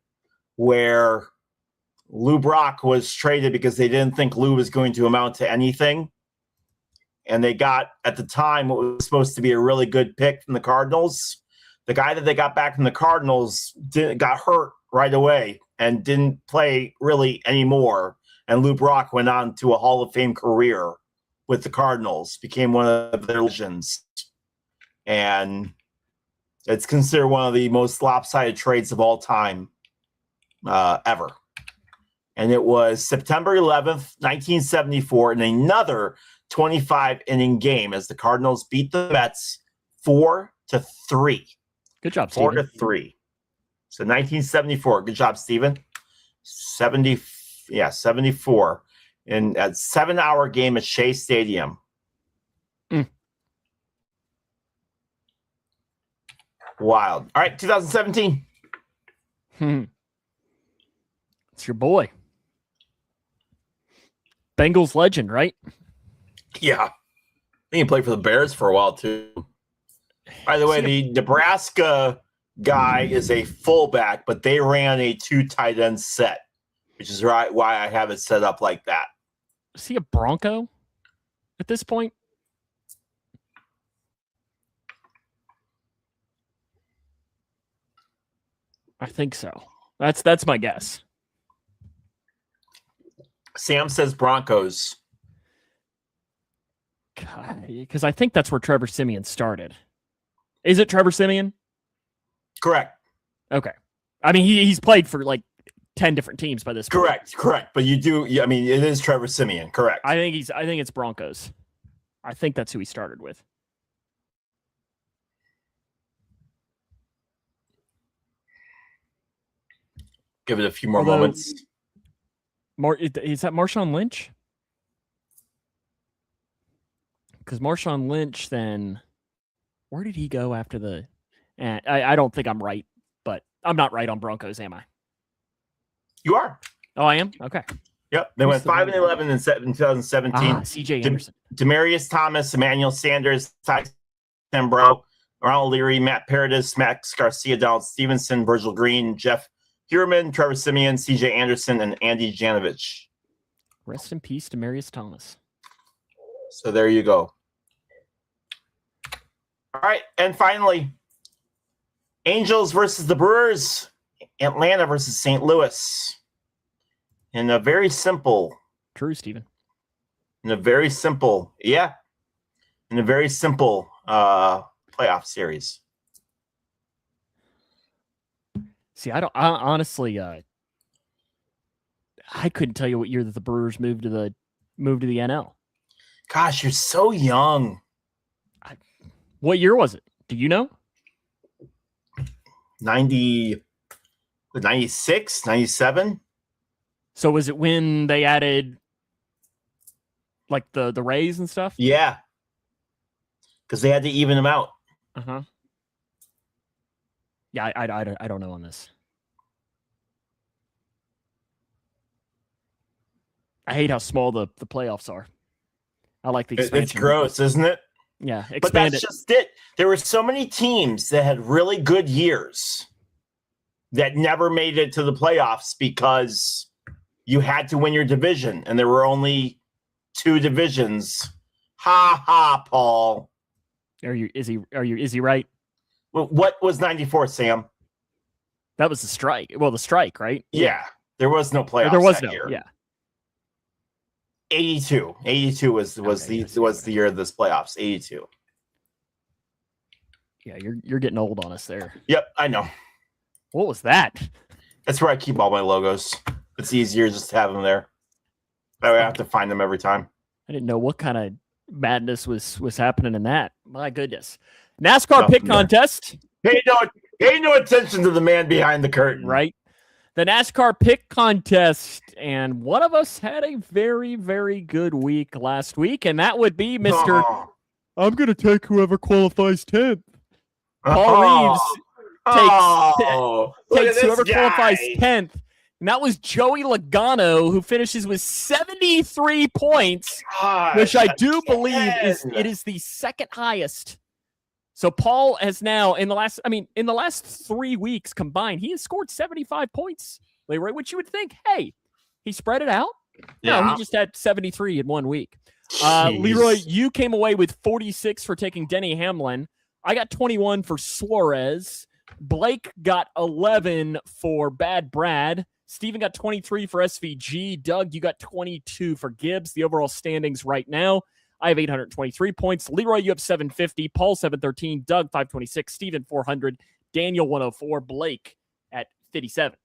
where Lou Brock was traded because they didn't think Lou was going to amount to anything. And they got, at the time, what was supposed to be a really good pick from the Cardinals. The guy that they got back from the Cardinals got hurt right away and didn't play really anymore. And Lou Brock went on to a Hall of Fame career with the Cardinals, became one of their legends. And it's considered one of the most lopsided trades of all time ever. And it was September 11th, 1974, in another 25-inning game as the Cardinals beat the Mets 4-3. Good job, Steven. 4-3. So 1974. Good job, Steven. 74. In a 7-hour game at Shea Stadium. Wild. All right, 2017. It's your boy. Bengals legend, right? Yeah. He played for the Bears for a while, too. By the way, the guy is a fullback, but they ran a 2 tight end set, which is why I have it set up like that. Is he a Bronco at this point? I think so. That's my guess. Sam says Broncos. Because I think that's where Trevor Siemian started. Is it Trevor Siemian? Correct. Okay. I mean, he's played for like 10 different teams by this point. Correct. But you do. I mean, it is Trevor Siemian. Correct. I think it's Broncos. I think that's who he started with. Give it a few more moments. Is that Marshawn Lynch? Because Marshawn Lynch, then where did he go after the? I don't think I'm right, but I'm not right on Broncos, am I? You are. Oh, I am. Okay. Yep, they went 5-11 in 2017. C.J. Anderson, Demaryius Thomas, Emmanuel Sanders, Ty Sembro, Ronald Leary, Matt Paradis, Max Garcia, Donald Stevenson, Virgil Green, Jeff Heuerman, Trevor Siemian, C.J. Anderson, and Andy Janovich. Rest in peace, Demaryius Thomas. So there you go. All right, and finally, Angels versus the Brewers, Atlanta versus St. Louis. In a very simple. True, Steven. In a very simple playoff series. See, I honestly, I couldn't tell you what year that the Brewers moved to the NL. Gosh, you're so young. What year was it? Do you know? 96, 97. So was it when they added like the Rays and stuff? Yeah. Because they had to even them out. Uh-huh. Yeah, I don't know on this. I hate how small the playoffs are. I like the expansion. It's gross, isn't it? Yeah, but that's just it. There were so many teams that had really good years that never made it to the playoffs because you had to win your division, and there were only 2 divisions. Ha ha, Paul. Is he right? Well, what was 94, Sam? That was the strike. Well, the strike, right? Yeah. There was no playoffs. There was that no year. Yeah. 82 was the year of this playoffs. 82. Yeah, you're getting old on us there. Yep, I know. What was that? That's where I keep all my logos. It's easier just to have them there. That way I have to find them every time. I didn't know what kind of madness was happening in that. My goodness. NASCAR pick contest. Pay no attention to the man behind the curtain. Right. The NASCAR pick contest, and one of us had a very, very good week last week, and that would be Mr. I'm going to take whoever qualifies 10th. Paul Reeves takes whoever qualifies 10th, and that was Joey Logano, who finishes with 73 points, which I do believe is the second highest. So Paul has now in the last 3 weeks combined, he has scored 75 points, Leroy, which you would think, hey, he spread it out. Yeah. No, he just had 73 in 1 week. Leroy, you came away with 46 for taking Denny Hamlin. I got 21 for Suarez. Blake got 11 for Bad Brad. Steven got 23 for SVG. Doug, you got 22 for Gibbs. The overall standings right now, I have 823 points. Leroy, you have 750. Paul, 713. Doug, 526. Steven, 400. Daniel, 104. Blake at 57.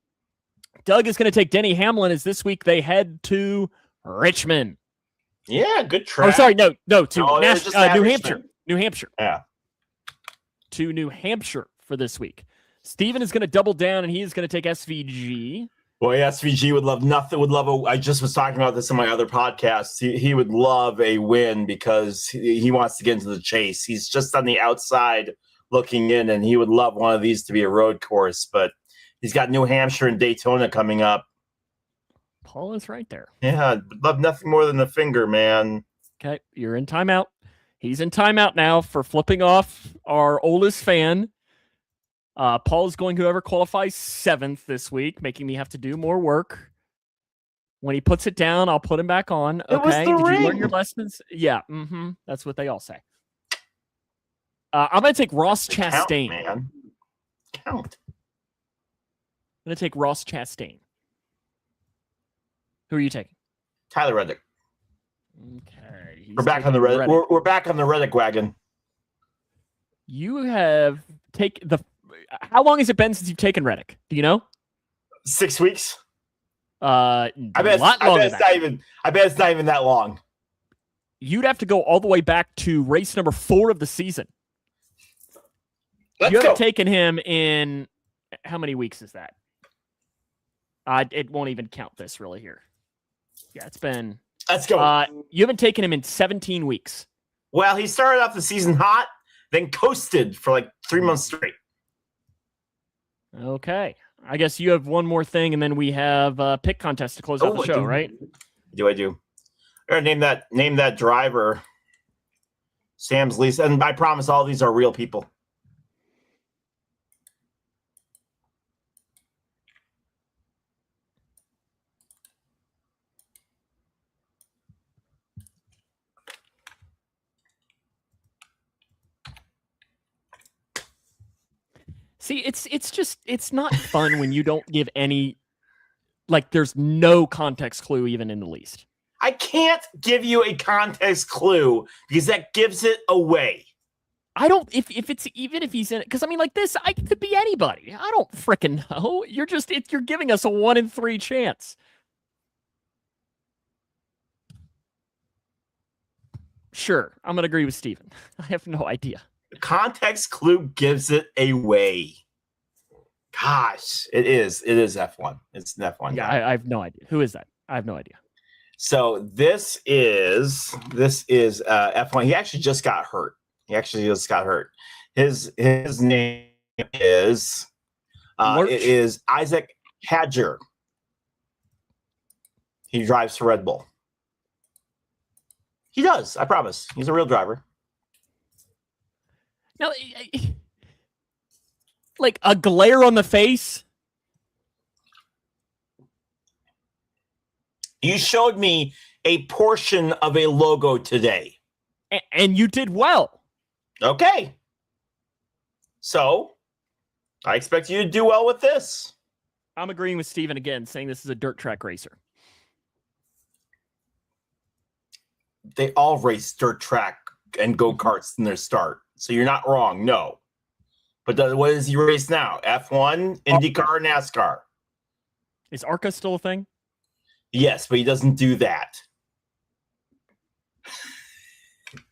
Doug is going to take Denny Hamlin as this week they head to Richmond. Yeah, good track. Oh, sorry, no, to New Hampshire. New Hampshire. Yeah. To New Hampshire for this week. Steven is going to double down, and he is going to take SVG. Boy, SVG would love nothing. I just was talking about this in my other podcast. He would love a win because he wants to get into the chase. He's just on the outside looking in, and he would love one of these to be a road course. But he's got New Hampshire and Daytona coming up. Paul is right there. Yeah, I'd love nothing more than the finger, man. Okay, you're in timeout. He's in timeout now for flipping off our oldest fan. Paul is going whoever qualifies 7th this week, making me have to do more work. When he puts it down, I'll put him back on. Okay. It was the Did ring. you learn your lessons? Yeah. That's what they all say. I'm going to take Ross Chastain. Count, man. Count. I'm going to take Ross Chastain. Who are you taking? Tyler Reddick. Okay. We're back on the Reddick. We're back on the Reddick wagon. You have taken the. How long has it been since you've taken Reddick? Do you know? 6 weeks. I bet it's not even that long. You'd have to go all the way back to race number 4 of the season. You haven't taken him in how many weeks is that? It won't even count this really here. Yeah, it's been. Let's go. You haven't taken him in 17 weeks. Well, he started off the season hot, then coasted for like 3 months straight. Okay. I guess you have one more thing, and then we have a pick contest to close out the show, right? I do. Or name that driver. Sam's least, and I promise all these are real people. See, it's not fun when you don't give any, like, there's no context clue even in the least. I can't give you a context clue because that gives it away. I don't, if it's, even if he's in it, because I mean, like this, I could be anybody. I don't frickin' know. You're giving us a 1 in 3 chance. Sure, I'm going to agree with Steven. I have no idea. The context clue gives it away. Gosh, it is F1. It's an F1. Yeah, I have no idea. Who is that? I have no idea. So this is F1. He actually just got hurt. His name is it is Isaac Hadger. He drives for Red Bull. He does. I promise. He's a real driver. Now, like a glare on the face. You showed me a portion of a logo today. And you did well. Okay. So, I expect you to do well with this. I'm agreeing with Steven again, saying this is a dirt track racer. They all race dirt track and go-karts in their start. So you're not wrong, no. But what does he race now? F1, IndyCar, NASCAR. Is ARCA still a thing? Yes, but he doesn't do that.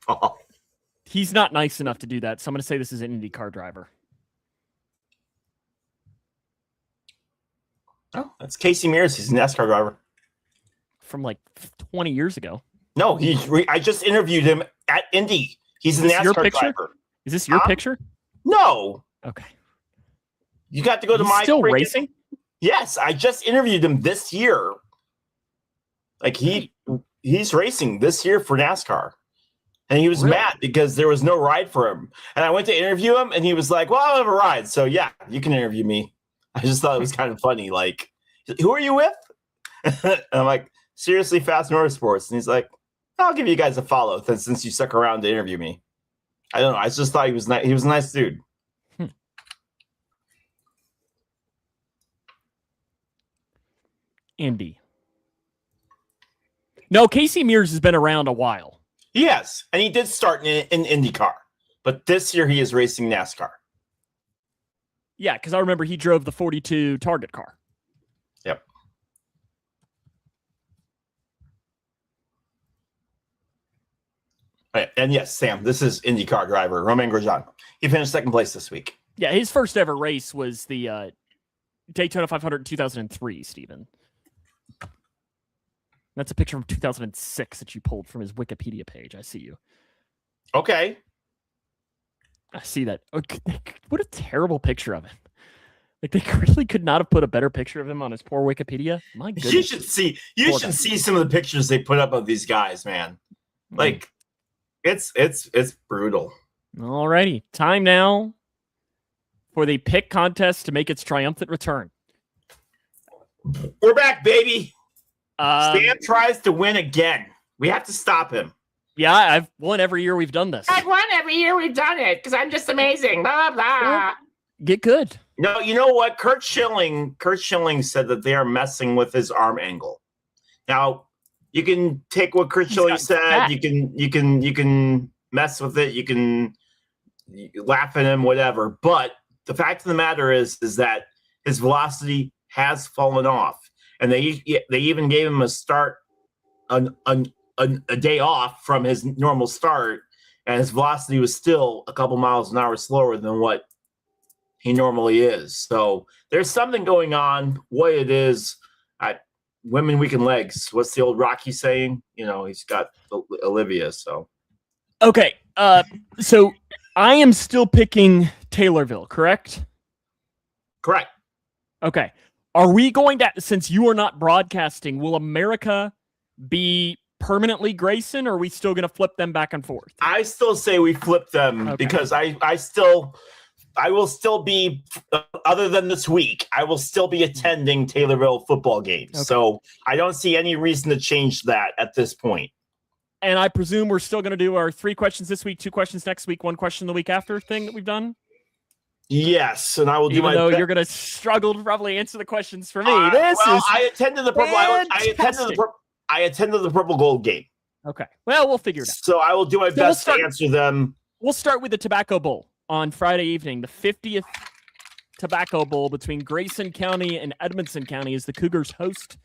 Oh. He's not nice enough to do that, so I'm going to say this is an IndyCar driver. Oh, that's Casey Mears. He's a NASCAR driver. From like 20 years ago. No, I just interviewed him at Indy. He's a NASCAR driver. Is this your picture? No. Okay. You got to go to my. Still racing? Yes, I just interviewed him this year. Like he's racing this year for NASCAR, and he was mad because there was no ride for him. And I went to interview him, and he was like, "Well, I don't have a ride, so yeah, you can interview me." I just thought it was kind of funny. Like, who are you with? And I'm like, seriously, Fast Motorsports, and he's like, I'll give you guys a follow since you stuck around to interview me. I don't know. I just thought he was nice. He was a nice dude. Indy. No, Casey Mears has been around a while. Yes, and he did start in IndyCar, but this year he is racing NASCAR. Yeah, because I remember he drove the 42 Target car. Yep. Right. And yes, Sam, this is IndyCar driver Romain Grosjean. He finished second place this week. Yeah, his first ever race was the Daytona 500 in 2003, Stephen. That's a picture from 2006 that you pulled from his Wikipedia page. I see you. Okay. I see that. Okay. What a terrible picture of him. Like, they really could not have put a better picture of him on his poor Wikipedia. My goodness. You should see some of the pictures they put up of these guys, man. Like, it's brutal. Alrighty. Time now for the pick contest to make its triumphant return. We're back, baby. Sam tries to win again. We have to stop him. Yeah, I've won every year we've done this. I've won every year we've done it because I'm just amazing. Blah, blah. Well, get good. No, you know what? Kurt Schilling said that they are messing with his arm angle. Now, you can take what Kurt Schilling said. fat. You can mess with it. You can laugh at him, whatever. But the fact of the matter is that his velocity has fallen off, and they even gave him a start, a day off from his normal start, and his velocity was still a couple miles an hour slower than what he normally is. So there's something going on. What it is, women weaken legs. What's the old Rocky saying? You know, he's got Olivia. So okay, so I am still picking Taylorville, correct? Correct. Okay. Are we going to, since you are not broadcasting, will America be permanently Grayson, or are we still going to flip them back and forth? I still say we flip them because I will still be, other than this week, I will still be attending Taylorville football games. Okay. So I don't see any reason to change that at this point. And I presume we're still going to do our 3 questions this week, 2 questions next week, 1 question the week after thing that we've done? Yes, and I will do my best. Even though best. you're going to struggle to probably answer the questions for me. I attended the purple. fantastic. I attended the purple gold game. Okay. Well, we'll figure it out. So I will do my best to answer them. We'll start with the Tobacco Bowl on Friday evening, the 50th Tobacco Bowl between Grayson County and Edmonson County as the Cougars host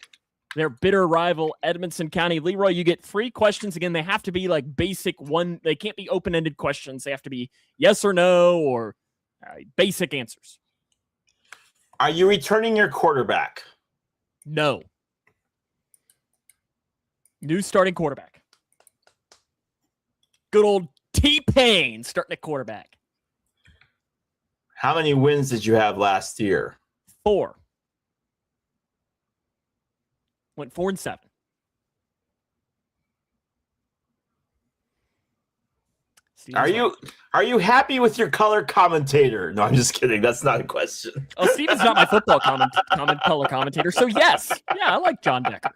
their bitter rival, Edmonson County. Leroy, you get 3 questions. Again, they have to be like basic one. They can't be open-ended questions. They have to be yes or no or basic answers. Are you returning your quarterback? No. New starting quarterback. Good old T-Pain starting at quarterback. How many wins did you have last year? 4. Went 4-7. Are you happy with your color commentator? No, I'm just kidding. That's not a question. Oh, Steven's not my football color commentator, so yes. Yeah, I like John Decker.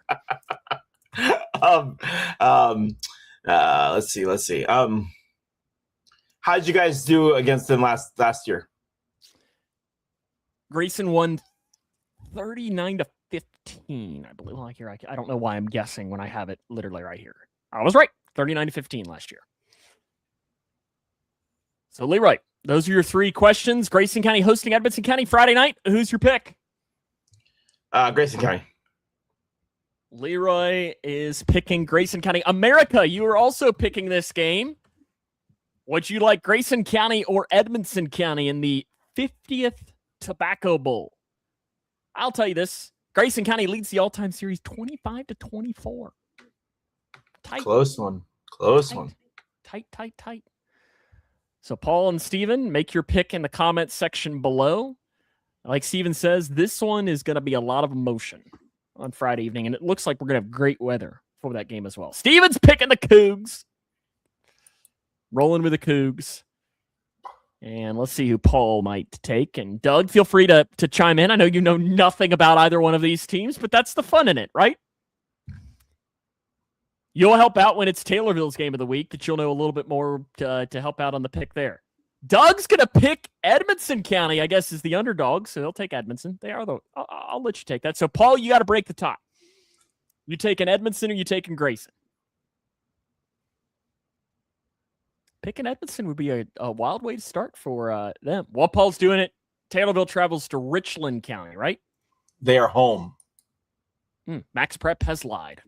Let's see. How did you guys do against them last year? Grayson won 39-15, I believe. Well, here I don't know why I'm guessing when I have it literally right here. I was right. 39-15 last year. So, Leroy, those are your 3 questions. Grayson County hosting Edmonson County Friday night. Who's your pick? Grayson County. Leroy is picking Grayson County. America, you are also picking this game. Would you like Grayson County or Edmonson County in the 50th Tobacco Bowl? I'll tell you this. Grayson County leads the all-time series 25-24. Tight. Close one. Tight. So Paul and Steven, make your pick in the comments section below. Like Steven says, this one is going to be a lot of emotion on Friday evening, and it looks like we're going to have great weather for that game as well. Steven's picking the Cougs. Rolling with the Cougs. And let's see who Paul might take. And Doug, feel free to chime in. I know you know nothing about either one of these teams, but that's the fun in it, right? You'll help out when it's Taylorville's game of the week, that you'll know a little bit more to help out on the pick there. Doug's going to pick Edmonson County, I guess, is the underdog, so he'll take Edmonson. They are, though. I'll let you take that. So, Paul, you got to break the tie. You taking Edmonson or you taking Grayson? Picking Edmonson would be a wild way to start for them. While Paul's doing it, Taylorville travels to Richland County, right? They are home. Max Prep has lied.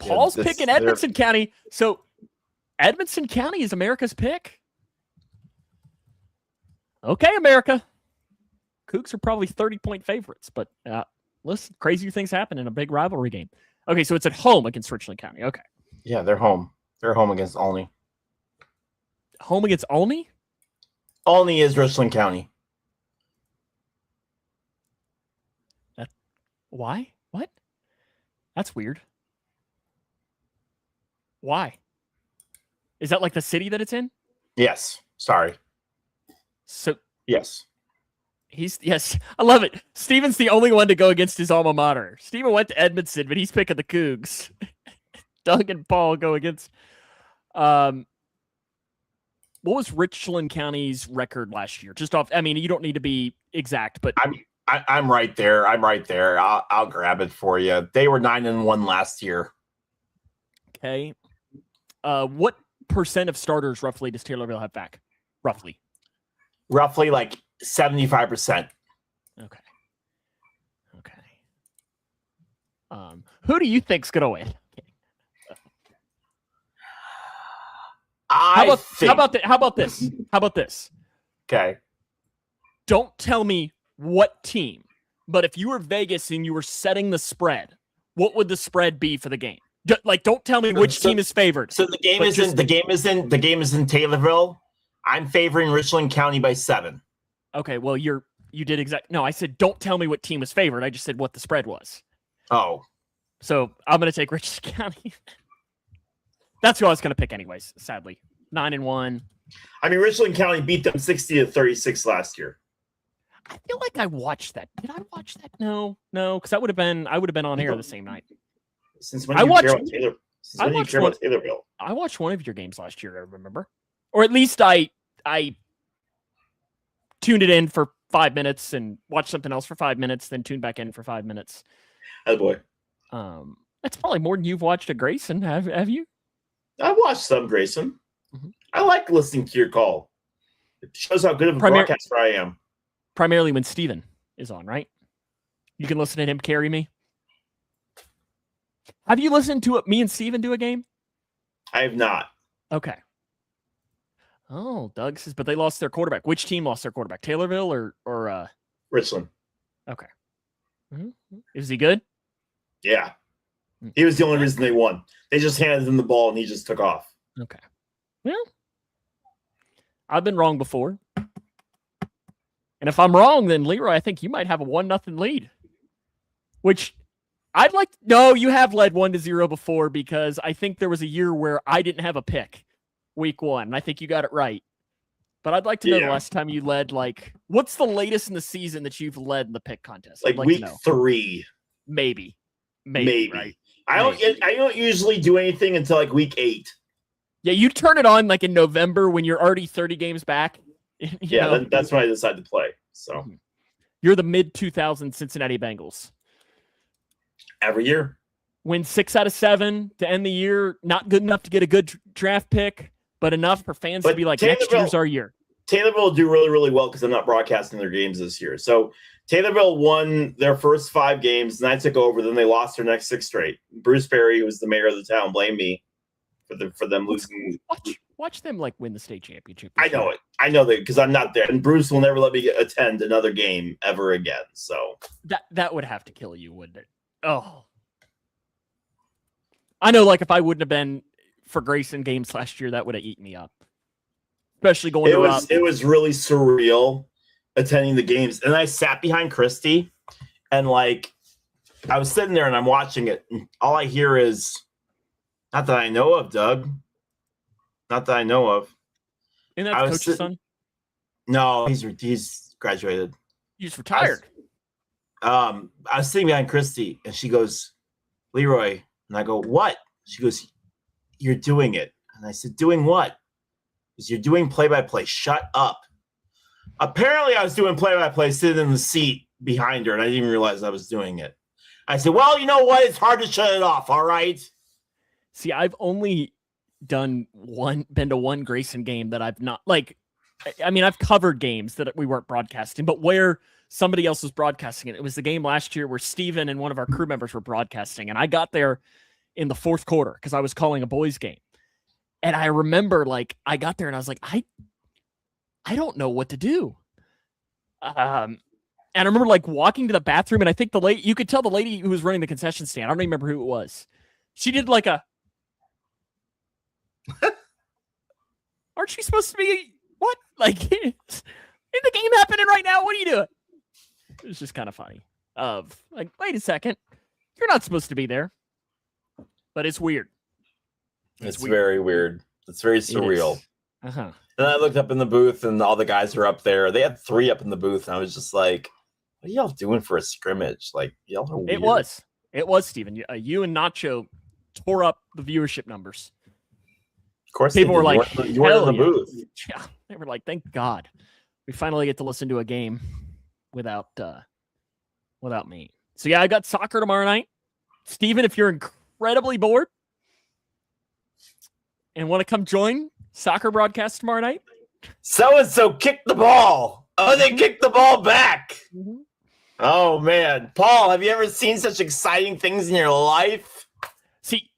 Paul's picking Edmonson County. So Edmonson County is America's pick. Okay, America. Cougs are probably 30-point favorites, but listen, crazier things happen in a big rivalry game. Okay, so it's at home against Richland County. Okay. Yeah, they're home. They're home against Olney. Home against Olney? Olney is Richland County. Why? What? That's weird. Why? Is that like the city that it's in? Yes. Sorry. So Yes. yes, I love it. Steven's the only one to go against his alma mater. Steven went to Edmondson, but he's picking the Cougs. Doug and Paul go against. What was Richland County's record last year? Just off. I mean, you don't need to be exact, but I'm right there. I'm right there. I'll grab it for you. They were 9-1 last year. Okay. What percent of starters roughly does Taylorville have back? Roughly like 75%. Okay. Who do you think's gonna win? How about this? Okay. Don't tell me what team, but if you were Vegas and you were setting the spread, what would the spread be for the game? Don't tell me which team is favored. So the game is in Taylorville. I'm favoring Richland County by 7. Okay, well you did exact. No, I said don't tell me what team was favored. I just said what the spread was. Oh, so I'm gonna take Richland County. That's who I was gonna pick anyways. Sadly, 9-1. I mean, Richland County beat them 60-36 last year. I feel like I watched that. Did I watch that? No, because I would have been on air the same night. Since when do you care about Taylor? Since when do you care about Taylorville? I watched one of your games last year. I remember, or at least I tuned it in for 5 minutes and watched something else for 5 minutes, then tuned back in for 5 minutes. Oh boy. That's probably more than you've watched a Grayson. Have you? I watched some Grayson. Mm-hmm. I like listening to your call. It shows how good of a broadcaster I am. Primarily when Steven is on, right? You can listen to him carry me. Have you listened to me and Steven do a game? I have not. Okay. Oh, Doug says, but they lost their quarterback. Which team lost their quarterback? Taylorville or Richland? Okay. Mm-hmm. Is he good? Yeah. He was the only reason they won. They just handed him the ball and he just took off. Okay. Well, I've been wrong before. And if I'm wrong, then Leroy, I think you might have a 1-0 lead. Which I'd like. No, you have led 1-0 before because I think there was a year where I didn't have a pick week 1. And I think you got it right. But I'd like to know the last time you led, what's the latest in the season that you've led in the pick contest? Like week 3. Maybe. Right? I don't usually do anything until week 8. Yeah, you turn it on in November when you're already 30 games back. That's when I decide to play. So you're the mid-2000 Cincinnati Bengals. Every year. Win 6 out of 7 to end the year. Not good enough to get a good draft pick, but enough for fans to be like, next year's our year. Taylorville will do really, really well because I'm not broadcasting their games this year. So Taylorville won their first 5 games, and I took over. Then they lost their next 6 straight. Bruce Perry, who was the mayor of the town, blamed me for them losing. Watch them win the state championship. I know it. I know that because I'm not there, and Bruce will never let me attend another game ever again. So that would have to kill you, wouldn't it? Oh, I know. If I wouldn't have been for Grayson games last year, that would have eaten me up. Especially going. It was really surreal attending the games, and I sat behind Christy, and I was sitting there and I'm watching it, and all I hear is, "Not that I know of, Doug. Not that I know of." And that's coach's son? No, he's graduated. He's retired. I was sitting behind Christy, and she goes, "Leroy," and I go, "What?" She goes, "You're doing it." And I said, "Doing what?" Because you're doing play-by-play. Shut up. Apparently, I was doing play-by-play sitting in the seat behind her, and I didn't even realize I was doing it. I said, "Well, you know what? It's hard to shut it off, all right?" See, I've only been to one Grayson game that I've not I've covered games that we weren't broadcasting, but where somebody else was broadcasting it. It was the game last year where Steven and one of our crew members were broadcasting, and I got there in the 4th quarter because I was calling a boys game. And I remember I got there and I was like, I don't know what to do. And I remember walking to the bathroom, and I think you could tell the lady who was running the concession stand, I don't even remember who it was. She did a aren't you supposed to be what? Is the game happening right now? What are you doing? It was just kind of funny. Wait a second. You're not supposed to be there. But it's weird. It's very weird. It's very surreal. Uh-huh. And I looked up in the booth, and all the guys are up there. They had 3 up in the booth, and I was just like, "What are y'all doing for a scrimmage? Like, y'all are weird." It was, Steven. You and Nacho tore up the viewership numbers. Of course, people were like, "You weren't in the booth." Yeah, they were like, "Thank God, we finally get to listen to a game without me." So yeah, I got soccer tomorrow night. Steven, if you're incredibly bored and want to come join soccer broadcast tomorrow night, so kicked the ball. Oh, they kicked the ball back. Mm-hmm. Oh man, Paul, have you ever seen such exciting things in your life? See,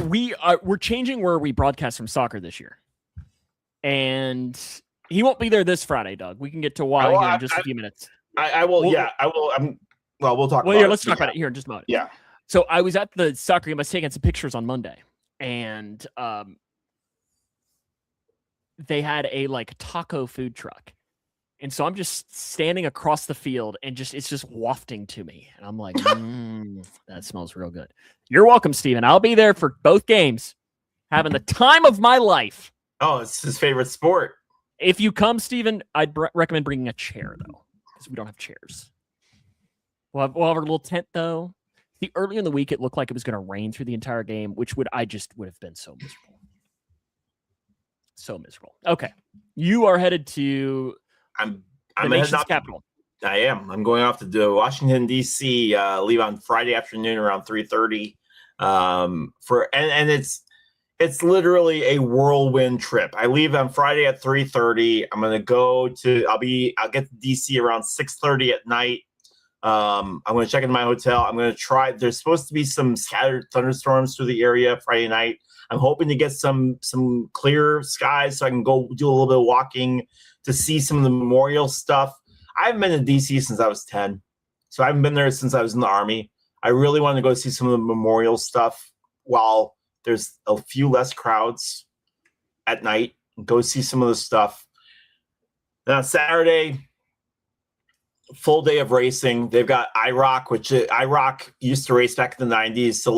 we're changing where we broadcast from soccer this year, and he won't be there this Friday, Doug. We can get to why here in just a few minutes. I will. I will. We'll talk. Well, let's talk about it here in just a moment. Yeah. So I was at the soccer game. I was taking some pictures on Monday, and they had a taco food truck. And so I'm just standing across the field and it's just wafting to me. And I'm like, that smells real good. You're welcome, Steven. I'll be there for both games, having the time of my life. Oh, it's his favorite sport. If you come, Steven, I'd recommend bringing a chair, though, because we don't have chairs. We'll have our little tent, though. See, earlier in the week, it looked like it was going to rain through the entire game, which would have been so miserable. So miserable. Okay. You are headed to... I'm the nation's capital. I am. I'm going off to Washington D.C. Leave on Friday afternoon around 3:30. And it's literally a whirlwind trip. I leave on Friday at 3:30. I'm going to I'll get to D.C. around 6:30 at night. I'm going to check into my hotel. I'm going to try. There's supposed to be some scattered thunderstorms through the area Friday night. I'm hoping to get some clear skies so I can go do a little bit of walking to see some of the memorial stuff. I haven't been to DC since I was 10, so I haven't been there since I was in the Army. I really want to go see some of the memorial stuff while there's a few less crowds at night. Go see some of the stuff. Then on Saturday, full day of racing. They've got IROC, which IROC used to race back in the 90s. So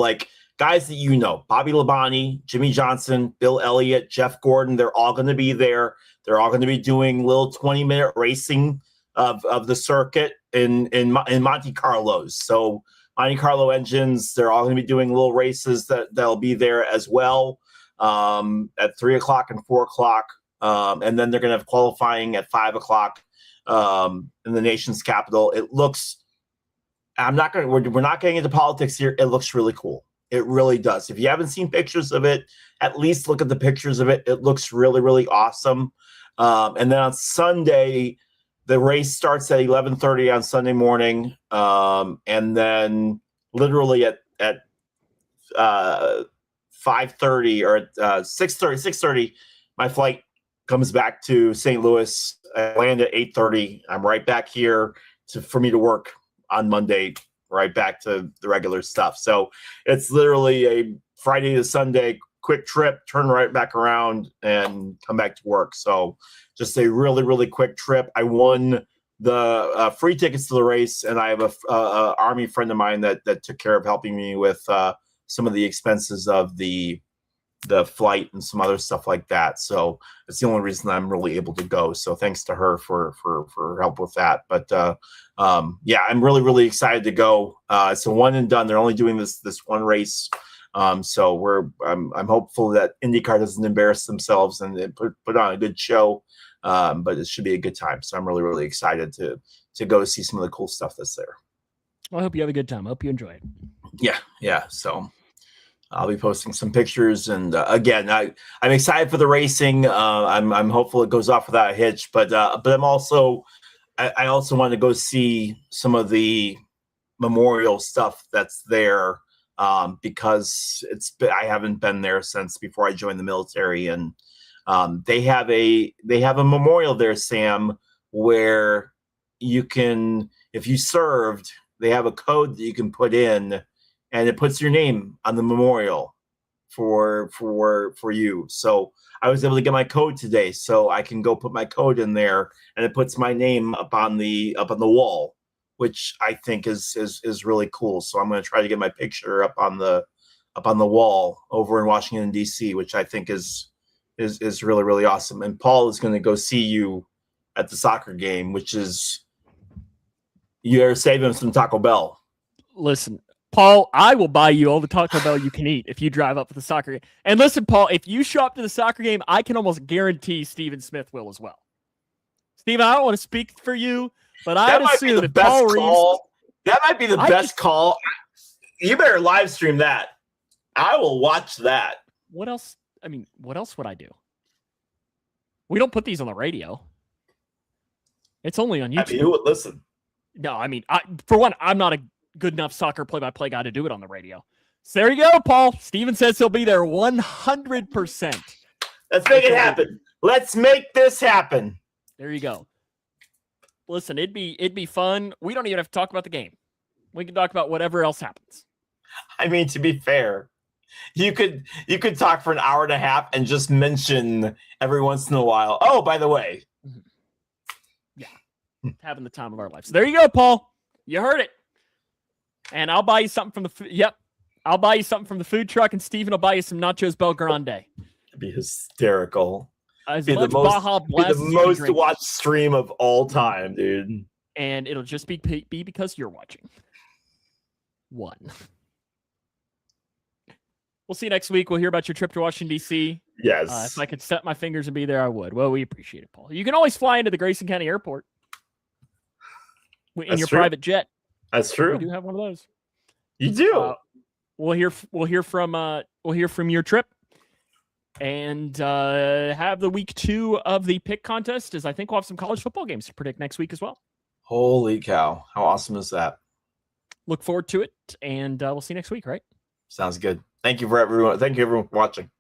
guys that you know, Bobby Labonte, Jimmy Johnson, Bill Elliott, Jeff Gordon, they're all going to be there. They're all going to be doing little 20-minute racing of the circuit in Monte Carlos. So Monte Carlo engines, they're all going to be doing little races that'll be there as well at 3 o'clock and 4 o'clock. And then they're going to have qualifying at 5 o'clock in the nation's capital. It looks, we're not getting into politics here. It looks really cool. It really does. If you haven't seen pictures of it, at least look at the pictures of it. It looks really, really awesome. And then on Sunday, the race starts at 11:30 on Sunday morning. And then literally at 5:30 or at 6:30, my flight comes back to St. Louis. I land at 8:30. I'm right back here for me to work on Monday, right back to the regular stuff. So it's literally a Friday to Sunday quick trip, turn right back around and come back to work. So just a really, really quick trip. I won the free tickets to the race, and I have a Army friend of mine that took care of helping me with some of the expenses of the flight and some other stuff like that. So it's the only reason I'm really able to go. So thanks to her for help with that. But yeah, I'm really, really excited to go. It's a one and done. They're only doing this one race. So I'm hopeful that IndyCar doesn't embarrass themselves and put on a good show. But it should be a good time. So I'm really, really excited to go see some of the cool stuff that's there. Well, I hope you have a good time. I hope you enjoy it. Yeah. So I'll be posting some pictures, and again, I'm excited for the racing. I'm hopeful it goes off without a hitch, but I'm also I also want to go see some of the memorial stuff that's there because I haven't been there since before I joined the military, and they have a memorial there, Sam, where you can, if you served, they have a code that you can put in. And it puts your name on the memorial for you. So I was able to get my code today, so I can go put my code in there, and it puts my name up on the wall, which I think is really cool. So I'm going to try to get my picture up on the up on the wall over in Washington D.C., which I think is really, really awesome. And Paul is going to go see you at the soccer game, which is you're saving some Taco Bell. Listen, Paul, I will buy you all the Taco Bell you can eat if you drive up for the soccer game. And listen, Paul, if you show up to the soccer game, I can almost guarantee Steven Smith will as well. Steven, I don't want to speak for you, but I'd assume that Paul Reeves. That might be the best call. You better live stream that. I will watch that. What else? I mean, what else would I do? We don't put these on the radio. It's only on YouTube. I mean, who would listen? No, I mean, for one, I'm not a good enough soccer play-by-play guy to do it on the radio. So there you go, Paul. Steven says he'll be there 100%. Let's make it happen. Let's make this happen. There you go. Listen, it'd be fun. We don't even have to talk about the game. We can talk about whatever else happens. I mean, to be fair, you could talk for an hour and a half and just mention every once in a while. Oh, by the way. Yeah. Having the time of our lives. So there you go, Paul. You heard it. And I'll buy you something from the I'll buy you something from the food truck, and Steven will buy you some nachos Bel Grande. It'd be hysterical. Be the most watched stream of all time, dude. And it'll just be because you're watching. One. We'll see you next week. We'll hear about your trip to Washington, D.C. Yes. If I could set my fingers and be there, I would. Well, we appreciate it, Paul. You can always fly into the Grayson County Airport in your private jet. That's true. We do have one of those. You do. We'll hear from your trip. And have the week 2 of the pick contest, as I think we'll have some college football games to predict next week as well. Holy cow. How awesome is that? Look forward to it, and we'll see you next week, right? Sounds good. Thank you everyone for watching.